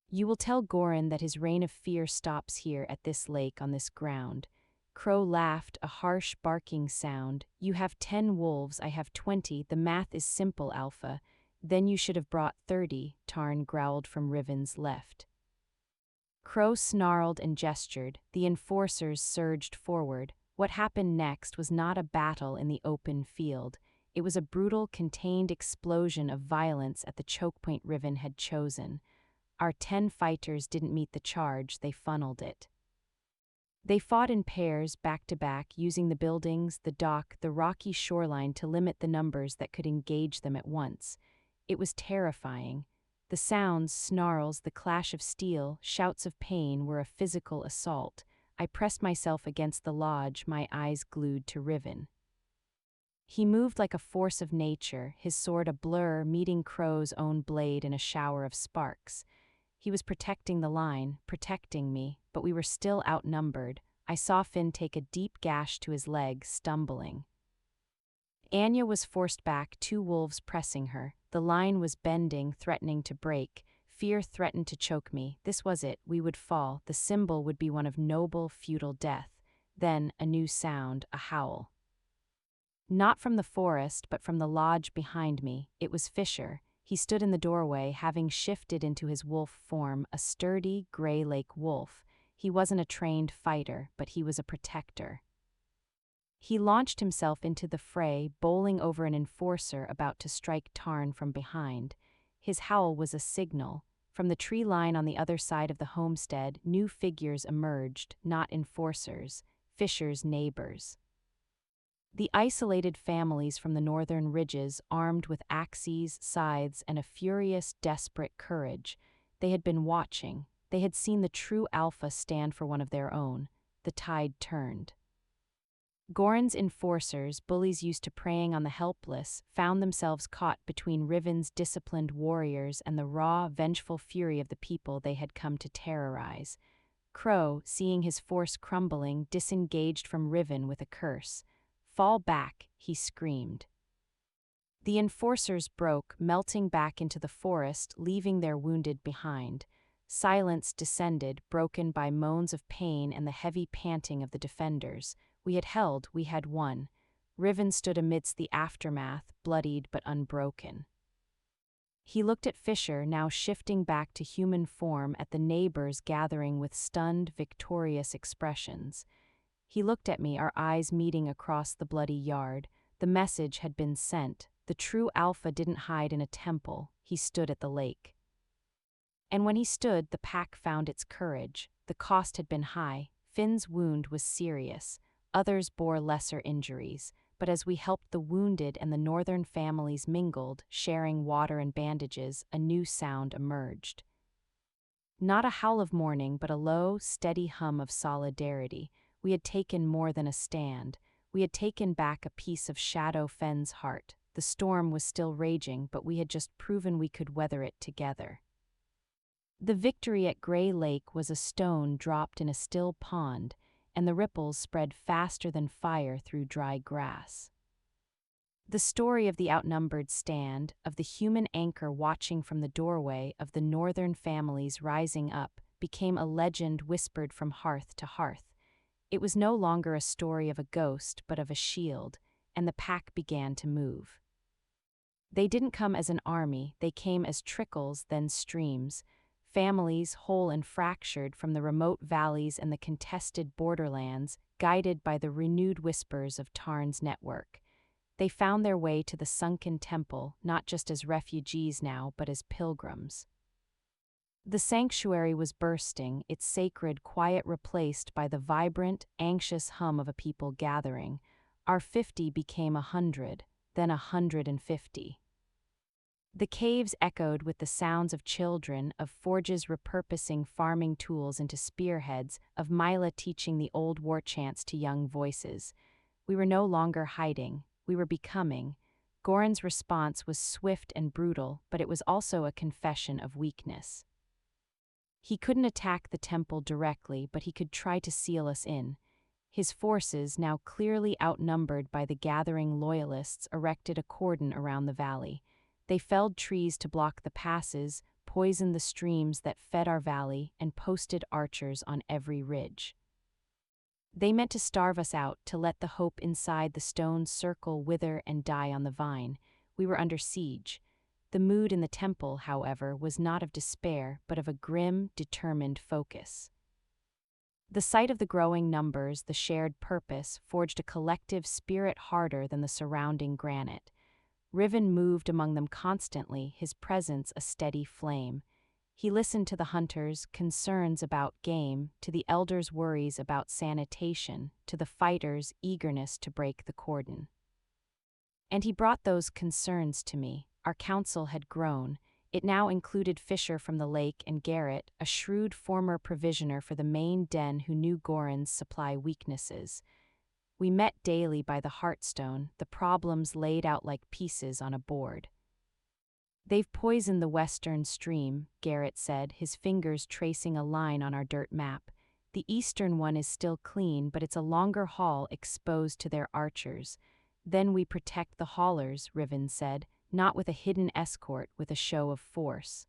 You will tell Goran that his reign of fear stops here at this lake on this ground." Crow laughed, a harsh barking sound. "You have 10 wolves, I have 20. The math is simple, Alpha." "Then you should have brought 30, Tarn growled from Riven's left. Crow snarled and gestured. The enforcers surged forward. What happened next was not a battle in the open field. It was a brutal, contained explosion of violence at the choke point Riven had chosen. Our 10 fighters didn't meet the charge, they funneled it. They fought in pairs, back to back, using the buildings, the dock, the rocky shoreline to limit the numbers that could engage them at once. It was terrifying. The sounds, snarls, the clash of steel, shouts of pain were a physical assault. I pressed myself against the lodge, my eyes glued to Riven. He moved like a force of nature, his sword a blur, meeting Crow's own blade in a shower of sparks. He was protecting the line, protecting me, but we were still outnumbered. I saw Finn take a deep gash to his leg, stumbling. Anya was forced back, two wolves pressing her. The line was bending, threatening to break. Fear threatened to choke me. This was it. We would fall. The symbol would be one of noble, futile death. Then, a new sound, a howl. Not from the forest, but from the lodge behind me. It was Fisher. He stood in the doorway, having shifted into his wolf form, a sturdy, gray lake wolf. He wasn't a trained fighter, but he was a protector. He launched himself into the fray, bowling over an enforcer about to strike Tarn from behind. His howl was a signal. From the tree line on the other side of the homestead, new figures emerged, not enforcers, Fisher's neighbors. The isolated families from the northern ridges, armed with axes, scythes, and a furious, desperate courage. They had been watching. They had seen the true Alpha stand for one of their own. The tide turned. Goran's enforcers, bullies used to preying on the helpless, found themselves caught between Riven's disciplined warriors and the raw, vengeful fury of the people they had come to terrorize. Crow, seeing his force crumbling, disengaged from Riven with a curse. "Fall back," he screamed. The enforcers broke, melting back into the forest, leaving their wounded behind. Silence descended, broken by moans of pain and the heavy panting of the defenders. We had held, we had won. Riven stood amidst the aftermath, bloodied but unbroken. He looked at Fisher, now shifting back to human form, at the neighbors gathering with stunned, victorious expressions. He looked at me, our eyes meeting across the bloody yard. The message had been sent. The true Alpha didn't hide in a temple. He stood at the lake. And when he stood, the pack found its courage. The cost had been high. Finn's wound was serious. Others bore lesser injuries. But as we helped the wounded and the northern families mingled, sharing water and bandages, a new sound emerged. Not a howl of mourning, but a low, steady hum of solidarity. We had taken more than a stand. We had taken back a piece of Shadow Fenn's heart. The storm was still raging, but we had just proven we could weather it together. The victory at Grey Lake was a stone dropped in a still pond, and the ripples spread faster than fire through dry grass. The story of the outnumbered stand, of the human anchor watching from the doorway, of the northern families rising up, became a legend whispered from hearth to hearth. It was no longer a story of a ghost, but of a shield, and the pack began to move. They didn't come as an army, they came as trickles, then streams. Families, whole and fractured from the remote valleys and the contested borderlands, guided by the renewed whispers of Tarn's network. They found their way to the Sunken Temple, not just as refugees now, but as pilgrims. The sanctuary was bursting, its sacred quiet replaced by the vibrant, anxious hum of a people gathering. Our 50 became 100, then 150. The caves echoed with the sounds of children, of forges repurposing farming tools into spearheads, of Mila teaching the old war chants to young voices. We were no longer hiding, we were becoming. Goran's response was swift and brutal, but it was also a confession of weakness. He couldn't attack the temple directly, but he could try to seal us in. His forces, now clearly outnumbered by the gathering loyalists, erected a cordon around the valley. They felled trees to block the passes, poisoned the streams that fed our valley, and posted archers on every ridge. They meant to starve us out, to let the hope inside the stone circle wither and die on the vine. We were under siege. The mood in the temple, however, was not of despair, but of a grim, determined focus. The sight of the growing numbers, the shared purpose, forged a collective spirit harder than the surrounding granite. Riven moved among them constantly, his presence a steady flame. He listened to the hunters' concerns about game, to the elders' worries about sanitation, to the fighters' eagerness to break the cordon. And he brought those concerns to me. Our council had grown. It now included Fisher from the lake and Garrett, a shrewd former provisioner for the main den who knew Goran's supply weaknesses. We met daily by the Heartstone, the problems laid out like pieces on a board. "They've poisoned the western stream," Garrett said, his fingers tracing a line on our dirt map. "The eastern one is still clean, but it's a longer haul exposed to their archers. Then we protect the haulers," Riven said, "not with a hidden escort, with a show of force.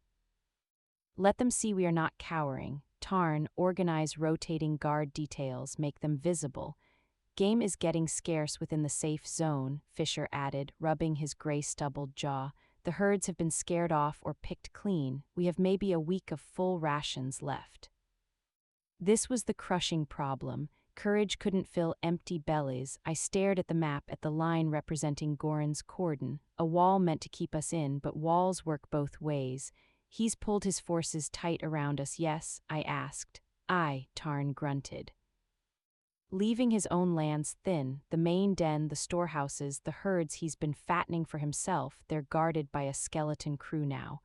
Let them see we are not cowering. Tarn, organize rotating guard details, make them visible. Game is getting scarce within the safe zone," Fisher added, rubbing his gray-stubbled jaw. "The herds have been scared off or picked clean. We have maybe a week of full rations left." This was the crushing problem. Courage couldn't fill empty bellies. I stared at the map, at the line representing Goran's cordon, a wall meant to keep us in, but walls work both ways. "He's pulled his forces tight around us, yes?" I asked. "Aye," Tarn grunted. "Leaving his own lands thin, the main den, the storehouses, the herds he's been fattening for himself, they're guarded by a skeleton crew now."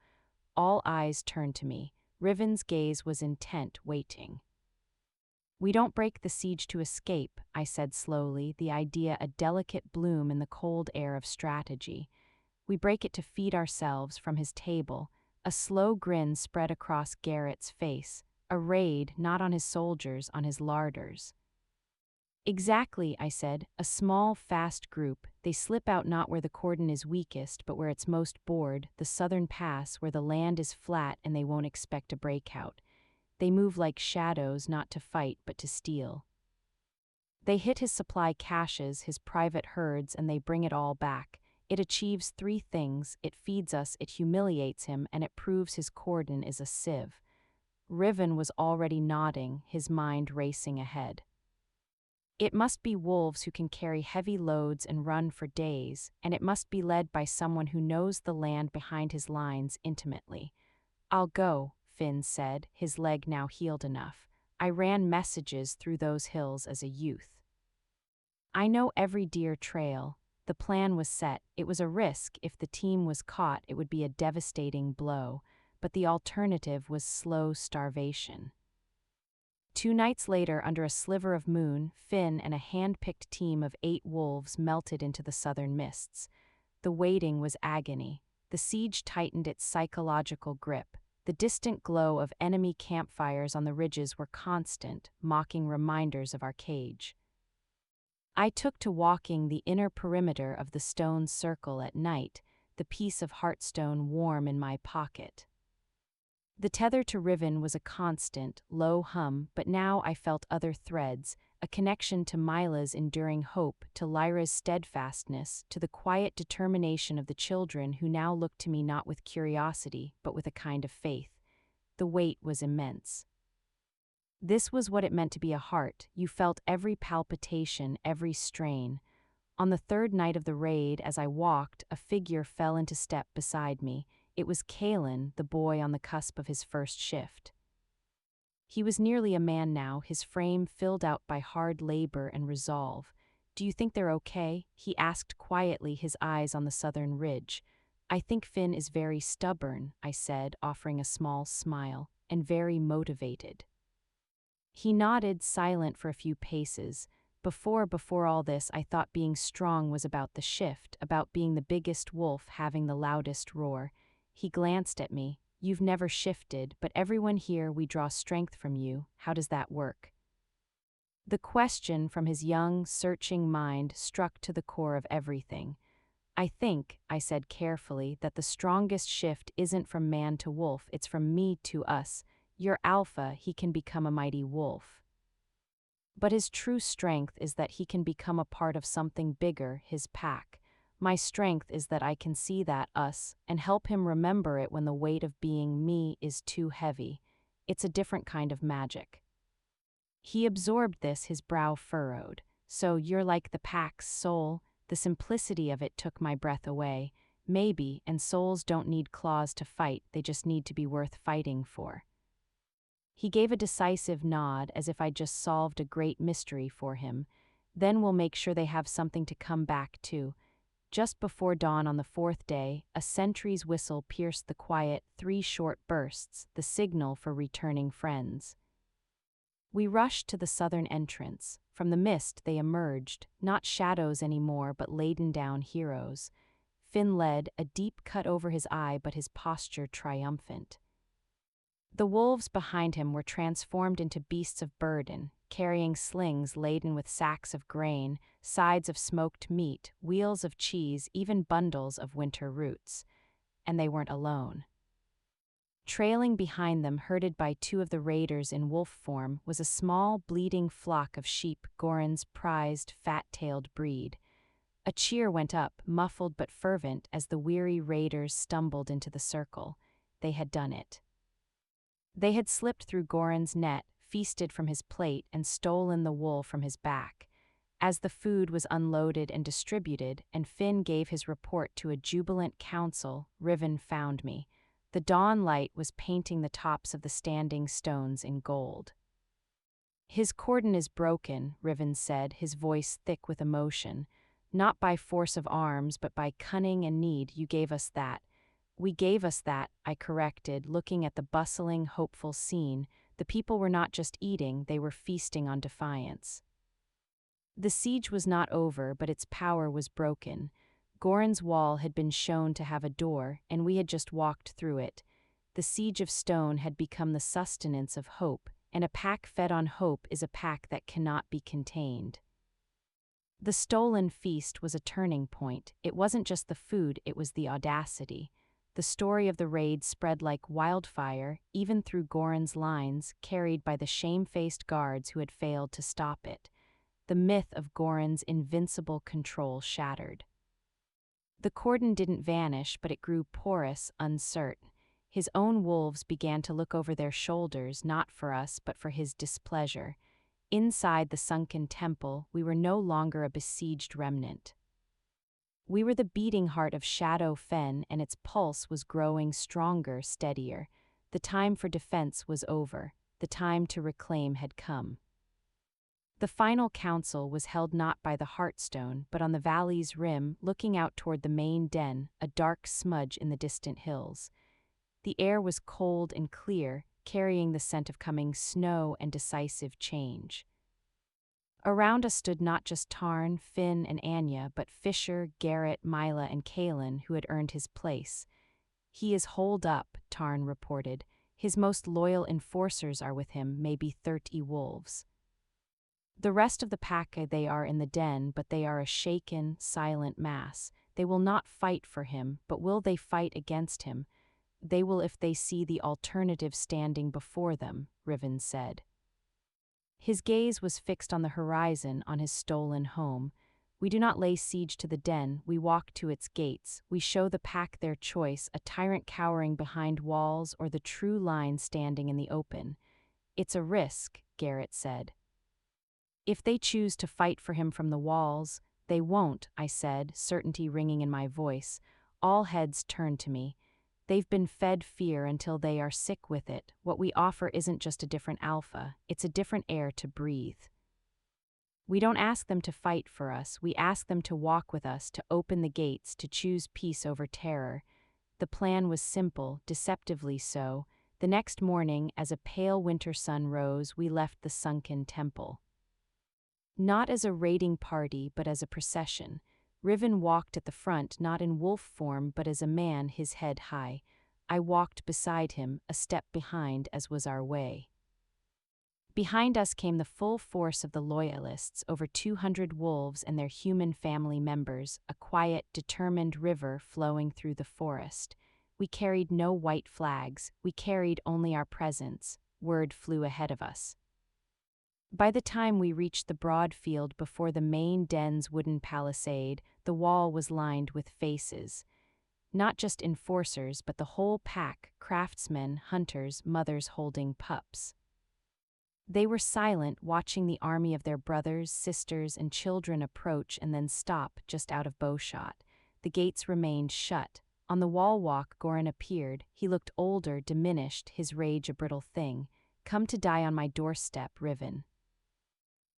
All eyes turned to me. Riven's gaze was intent, waiting. "We don't break the siege to escape," I said slowly, the idea a delicate bloom in the cold air of strategy. "We break it to feed ourselves." From his table, a slow grin spread across Garrett's face. "A raid, not on his soldiers, on his larders." "Exactly," I said. "A small, fast group. They slip out not where the cordon is weakest, but where it's most bored, the southern pass, where the land is flat and they won't expect a breakout. They move like shadows, not to fight, but to steal. They hit his supply caches, his private herds, and they bring it all back. It achieves three things: it feeds us, it humiliates him, and it proves his cordon is a sieve." Riven was already nodding, his mind racing ahead. "It must be wolves who can carry heavy loads and run for days, and it must be led by someone who knows the land behind his lines intimately." "I'll go," Finn said, his leg now healed enough. "I ran messages through those hills as a youth. I know every deer trail." The plan was set. It was a risk. If the team was caught, it would be a devastating blow. But the alternative was slow starvation. 2 nights later, under a sliver of moon, Finn and a hand-picked team of 8 wolves melted into the southern mists. The waiting was agony. The siege tightened its psychological grip. The distant glow of enemy campfires on the ridges were constant, mocking reminders of our cage. I took to walking the inner perimeter of the stone circle at night, the piece of heartstone warm in my pocket. The tether to Riven was a constant, low hum, but now I felt other threads, a connection to Myla's enduring hope, to Lyra's steadfastness, to the quiet determination of the children who now looked to me not with curiosity, but with a kind of faith. The weight was immense. This was what it meant to be a heart. You felt every palpitation, every strain. On the 3rd night of the raid, as I walked, a figure fell into step beside me. It was Kaelen, the boy on the cusp of his first shift. He was nearly a man now, his frame filled out by hard labor and resolve. "Do you think they're okay?" he asked quietly, his eyes on the southern ridge. "I think Finn is very stubborn," I said, offering a small smile, "and very motivated." He nodded, silent for a few paces. Before all this, I thought being strong was about the shift, about being the biggest wolf having the loudest roar. He glanced at me. "You've never shifted, but everyone here, we draw strength from you. How does that work?" The question from his young, searching mind struck to the core of everything. "I think," I said carefully, "that the strongest shift isn't from man to wolf, it's from me to us. Your Alpha, he can become a mighty wolf. But his true strength is that he can become a part of something bigger, his pack. My strength is that I can see that, us, and help him remember it when the weight of being me is too heavy. It's a different kind of magic." He absorbed this, his brow furrowed. "So you're like the pack's soul?" The simplicity of it took my breath away. "Maybe, and souls don't need claws to fight, they just need to be worth fighting for." He gave a decisive nod, as if I'd just solved a great mystery for him. "Then we'll make sure they have something to come back to. Just before dawn on the fourth day, a sentry's whistle pierced the quiet, 3 short bursts, the signal for returning friends. We rushed to the southern entrance. From the mist they emerged, not shadows anymore but laden down heroes. Finn led, a deep cut over his eye but his posture triumphant. The wolves behind him were transformed into beasts of burden, carrying slings laden with sacks of grain, sides of smoked meat, wheels of cheese, even bundles of winter roots. And they weren't alone. Trailing behind them, herded by 2 of the raiders in wolf form, was a small, bleating flock of sheep, Goran's prized, fat-tailed breed. A cheer went up, muffled but fervent, as the weary raiders stumbled into the circle. They had done it. They had slipped through Goran's net, feasted from his plate, and stolen the wool from his back. As the food was unloaded and distributed, and Finn gave his report to a jubilant council, Riven found me. The dawn light was painting the tops of the standing stones in gold. "His cordon is broken," Riven said, his voice thick with emotion. "Not by force of arms, but by cunning and need. You gave us that." "We gave us that," I corrected, looking at the bustling, hopeful scene. The people were not just eating, they were feasting on defiance. The siege was not over, but its power was broken. Goran's wall had been shown to have a door, and we had just walked through it. The siege of stone had become the sustenance of hope, and a pack fed on hope is a pack that cannot be contained. The stolen feast was a turning point. It wasn't just the food, it was the audacity. The story of the raid spread like wildfire, even through Goran's lines, carried by the shamefaced guards who had failed to stop it. The myth of Goran's invincible control shattered. The cordon didn't vanish, but it grew porous, uncertain. His own wolves began to look over their shoulders, not for us, but for his displeasure. Inside the Sunken Temple, we were no longer a besieged remnant. We were the beating heart of Shadow Fen, and its pulse was growing stronger, steadier. The time for defense was over. The time to reclaim had come. The final council was held not by the Heartstone, but on the valley's rim, looking out toward the main den, a dark smudge in the distant hills. The air was cold and clear, carrying the scent of coming snow and decisive change. Around us stood not just Tarn, Finn, and Anya, but Fisher, Garrett, Mila, and Kaelen, who had earned his place. "He is holed up," Tarn reported. "His most loyal enforcers are with him, maybe 30 wolves. The rest of the pack, they are in the den, but they are a shaken, silent mass. They will not fight for him, but will they fight against him? They will if they see the alternative standing before them," Riven said. His gaze was fixed on the horizon, on his stolen home. "We do not lay siege to the den, we walk to its gates. We show the pack their choice, a tyrant cowering behind walls or the true line standing in the open. It's a risk," Garrett said. "If they choose to fight for him from the walls, they won't," I said, certainty ringing in my voice. All heads turned to me. "They've been fed fear until they are sick with it. What we offer isn't just a different alpha, it's a different air to breathe. We don't ask them to fight for us, we ask them to walk with us, to open the gates, to choose peace over terror." The plan was simple, deceptively so. The next morning, as a pale winter sun rose, we left the Sunken Temple. Not as a raiding party, but as a procession. Riven walked at the front, not in wolf form, but as a man, his head high. I walked beside him, a step behind, as was our way. Behind us came the full force of the Loyalists, over 200 wolves and their human family members, a quiet, determined river flowing through the forest. We carried no white flags, we carried only our presence. Word flew ahead of us. By the time we reached the broad field before the main den's wooden palisade, the wall was lined with faces. Not just enforcers, but the whole pack, craftsmen, hunters, mothers holding pups. They were silent, watching the army of their brothers, sisters, and children approach and then stop just out of bowshot. The gates remained shut. On the wall walk, Goran appeared. He looked older, diminished, his rage a brittle thing. "Come to die on my doorstep, Riven."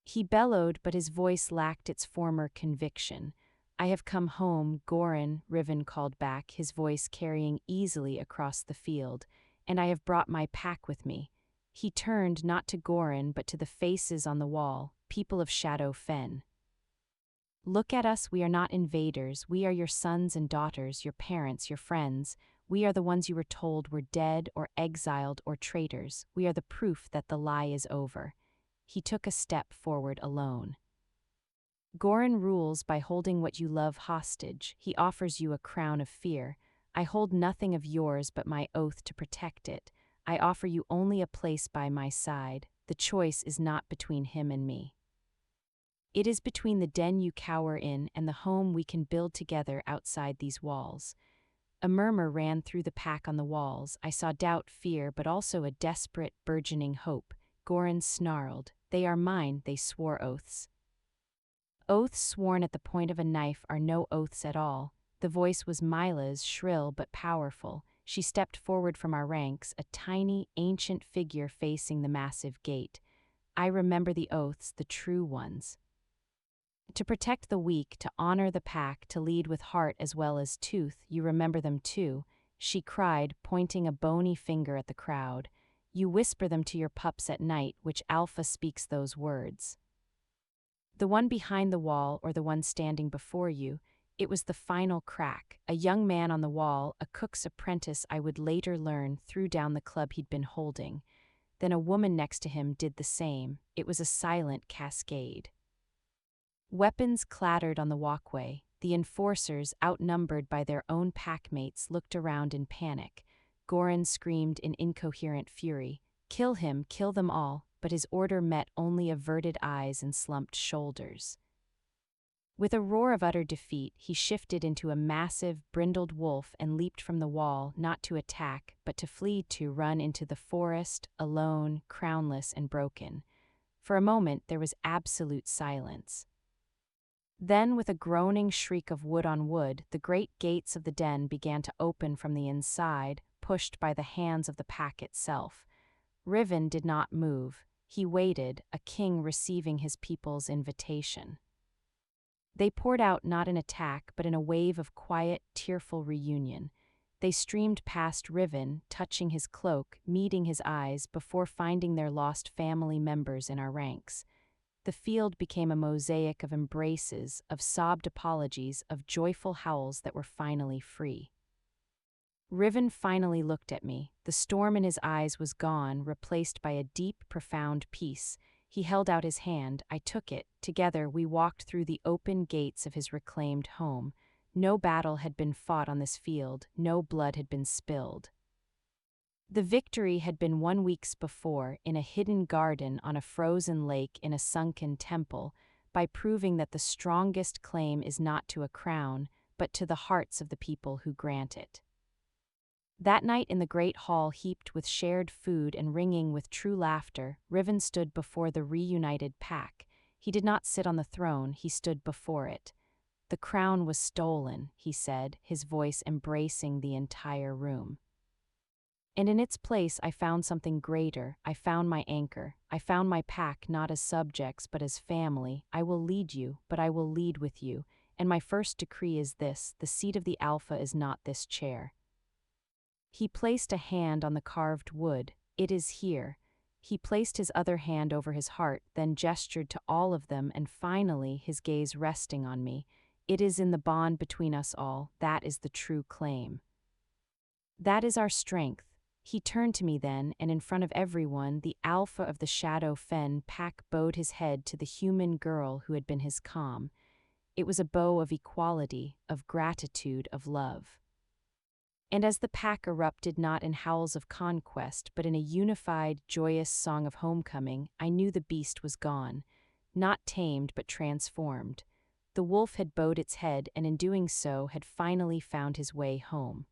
He bellowed, but his voice lacked its former conviction. I have come home, Goran, Riven called back, his voice carrying easily across the field, and I have brought my pack with me. He turned not to Goran but to the faces on the wall, people of Shadow Fen. Look at us, we are not invaders, we are your sons and daughters, your parents, your friends. We are the ones you were told were dead or exiled or traitors. We are the proof that the lie is over. He took a step forward alone. Goran rules by holding what you love hostage. He offers you a crown of fear. I hold nothing of yours but my oath to protect it. I offer you only a place by my side. The choice is not between him and me. It is between the den you cower in and the home we can build together outside these walls. A murmur ran through the pack on the walls. I saw doubt, fear, but also a desperate, burgeoning hope. Goran snarled. They are mine, they swore oaths. Oaths sworn at the point of a knife are no oaths at all. The voice was Myla's, shrill but powerful. She stepped forward from our ranks, a tiny, ancient figure facing the massive gate. I remember the oaths, the true ones. To protect the weak, to honor the pack, to lead with heart as well as tooth, you remember them too, she cried, pointing a bony finger at the crowd. You whisper them to your pups at night, which Alpha speaks those words. The one behind the wall or the one standing before you, it was the final crack. A young man on the wall, a cook's apprentice I would later learn, threw down the club he'd been holding. Then a woman next to him did the same. It was a silent cascade. Weapons clattered on the walkway. The enforcers, outnumbered by their own packmates, looked around in panic. Goran screamed in incoherent fury, "Kill him, kill them all," but his order met only averted eyes and slumped shoulders. With a roar of utter defeat, he shifted into a massive, brindled wolf and leaped from the wall, not to attack, but to flee, to run into the forest, alone, crownless and broken. For a moment there was absolute silence. Then, with a groaning shriek of wood on wood, the great gates of the den began to open from the inside, pushed by the hands of the pack itself. Riven did not move. He waited, a king receiving his people's invitation. They poured out not in attack, but in a wave of quiet, tearful reunion. They streamed past Riven, touching his cloak, meeting his eyes, before finding their lost family members in our ranks. The field became a mosaic of embraces, of sobbed apologies, of joyful howls that were finally free. Riven finally looked at me. The storm in his eyes was gone, replaced by a deep, profound peace. He held out his hand. I took it. Together we walked through the open gates of his reclaimed home. No battle had been fought on this field. No blood had been spilled. The victory had been 1 week before, in a hidden garden on a frozen lake in a sunken temple, by proving that the strongest claim is not to a crown, but to the hearts of the people who grant it. That night in the great hall heaped with shared food and ringing with true laughter, Riven stood before the reunited pack. He did not sit on the throne, he stood before it. The crown was stolen, he said, his voice embracing the entire room. And in its place I found something greater. I found my anchor. I found my pack not as subjects but as family. I will lead you, but I will lead with you. And my first decree is this: the seat of the Alpha is not this chair. He placed a hand on the carved wood. It is here. He placed his other hand over his heart, then gestured to all of them, and finally, his gaze resting on me. It is in the bond between us all. That is the true claim. That is our strength. He turned to me then, and in front of everyone, the Alpha of the Shadow Fen pack bowed his head to the human girl who had been his calm. It was a bow of equality, of gratitude, of love. And as the pack erupted not in howls of conquest, but in a unified, joyous song of homecoming, I knew the beast was gone, not tamed but transformed. The wolf had bowed its head, and in doing so had finally found his way home.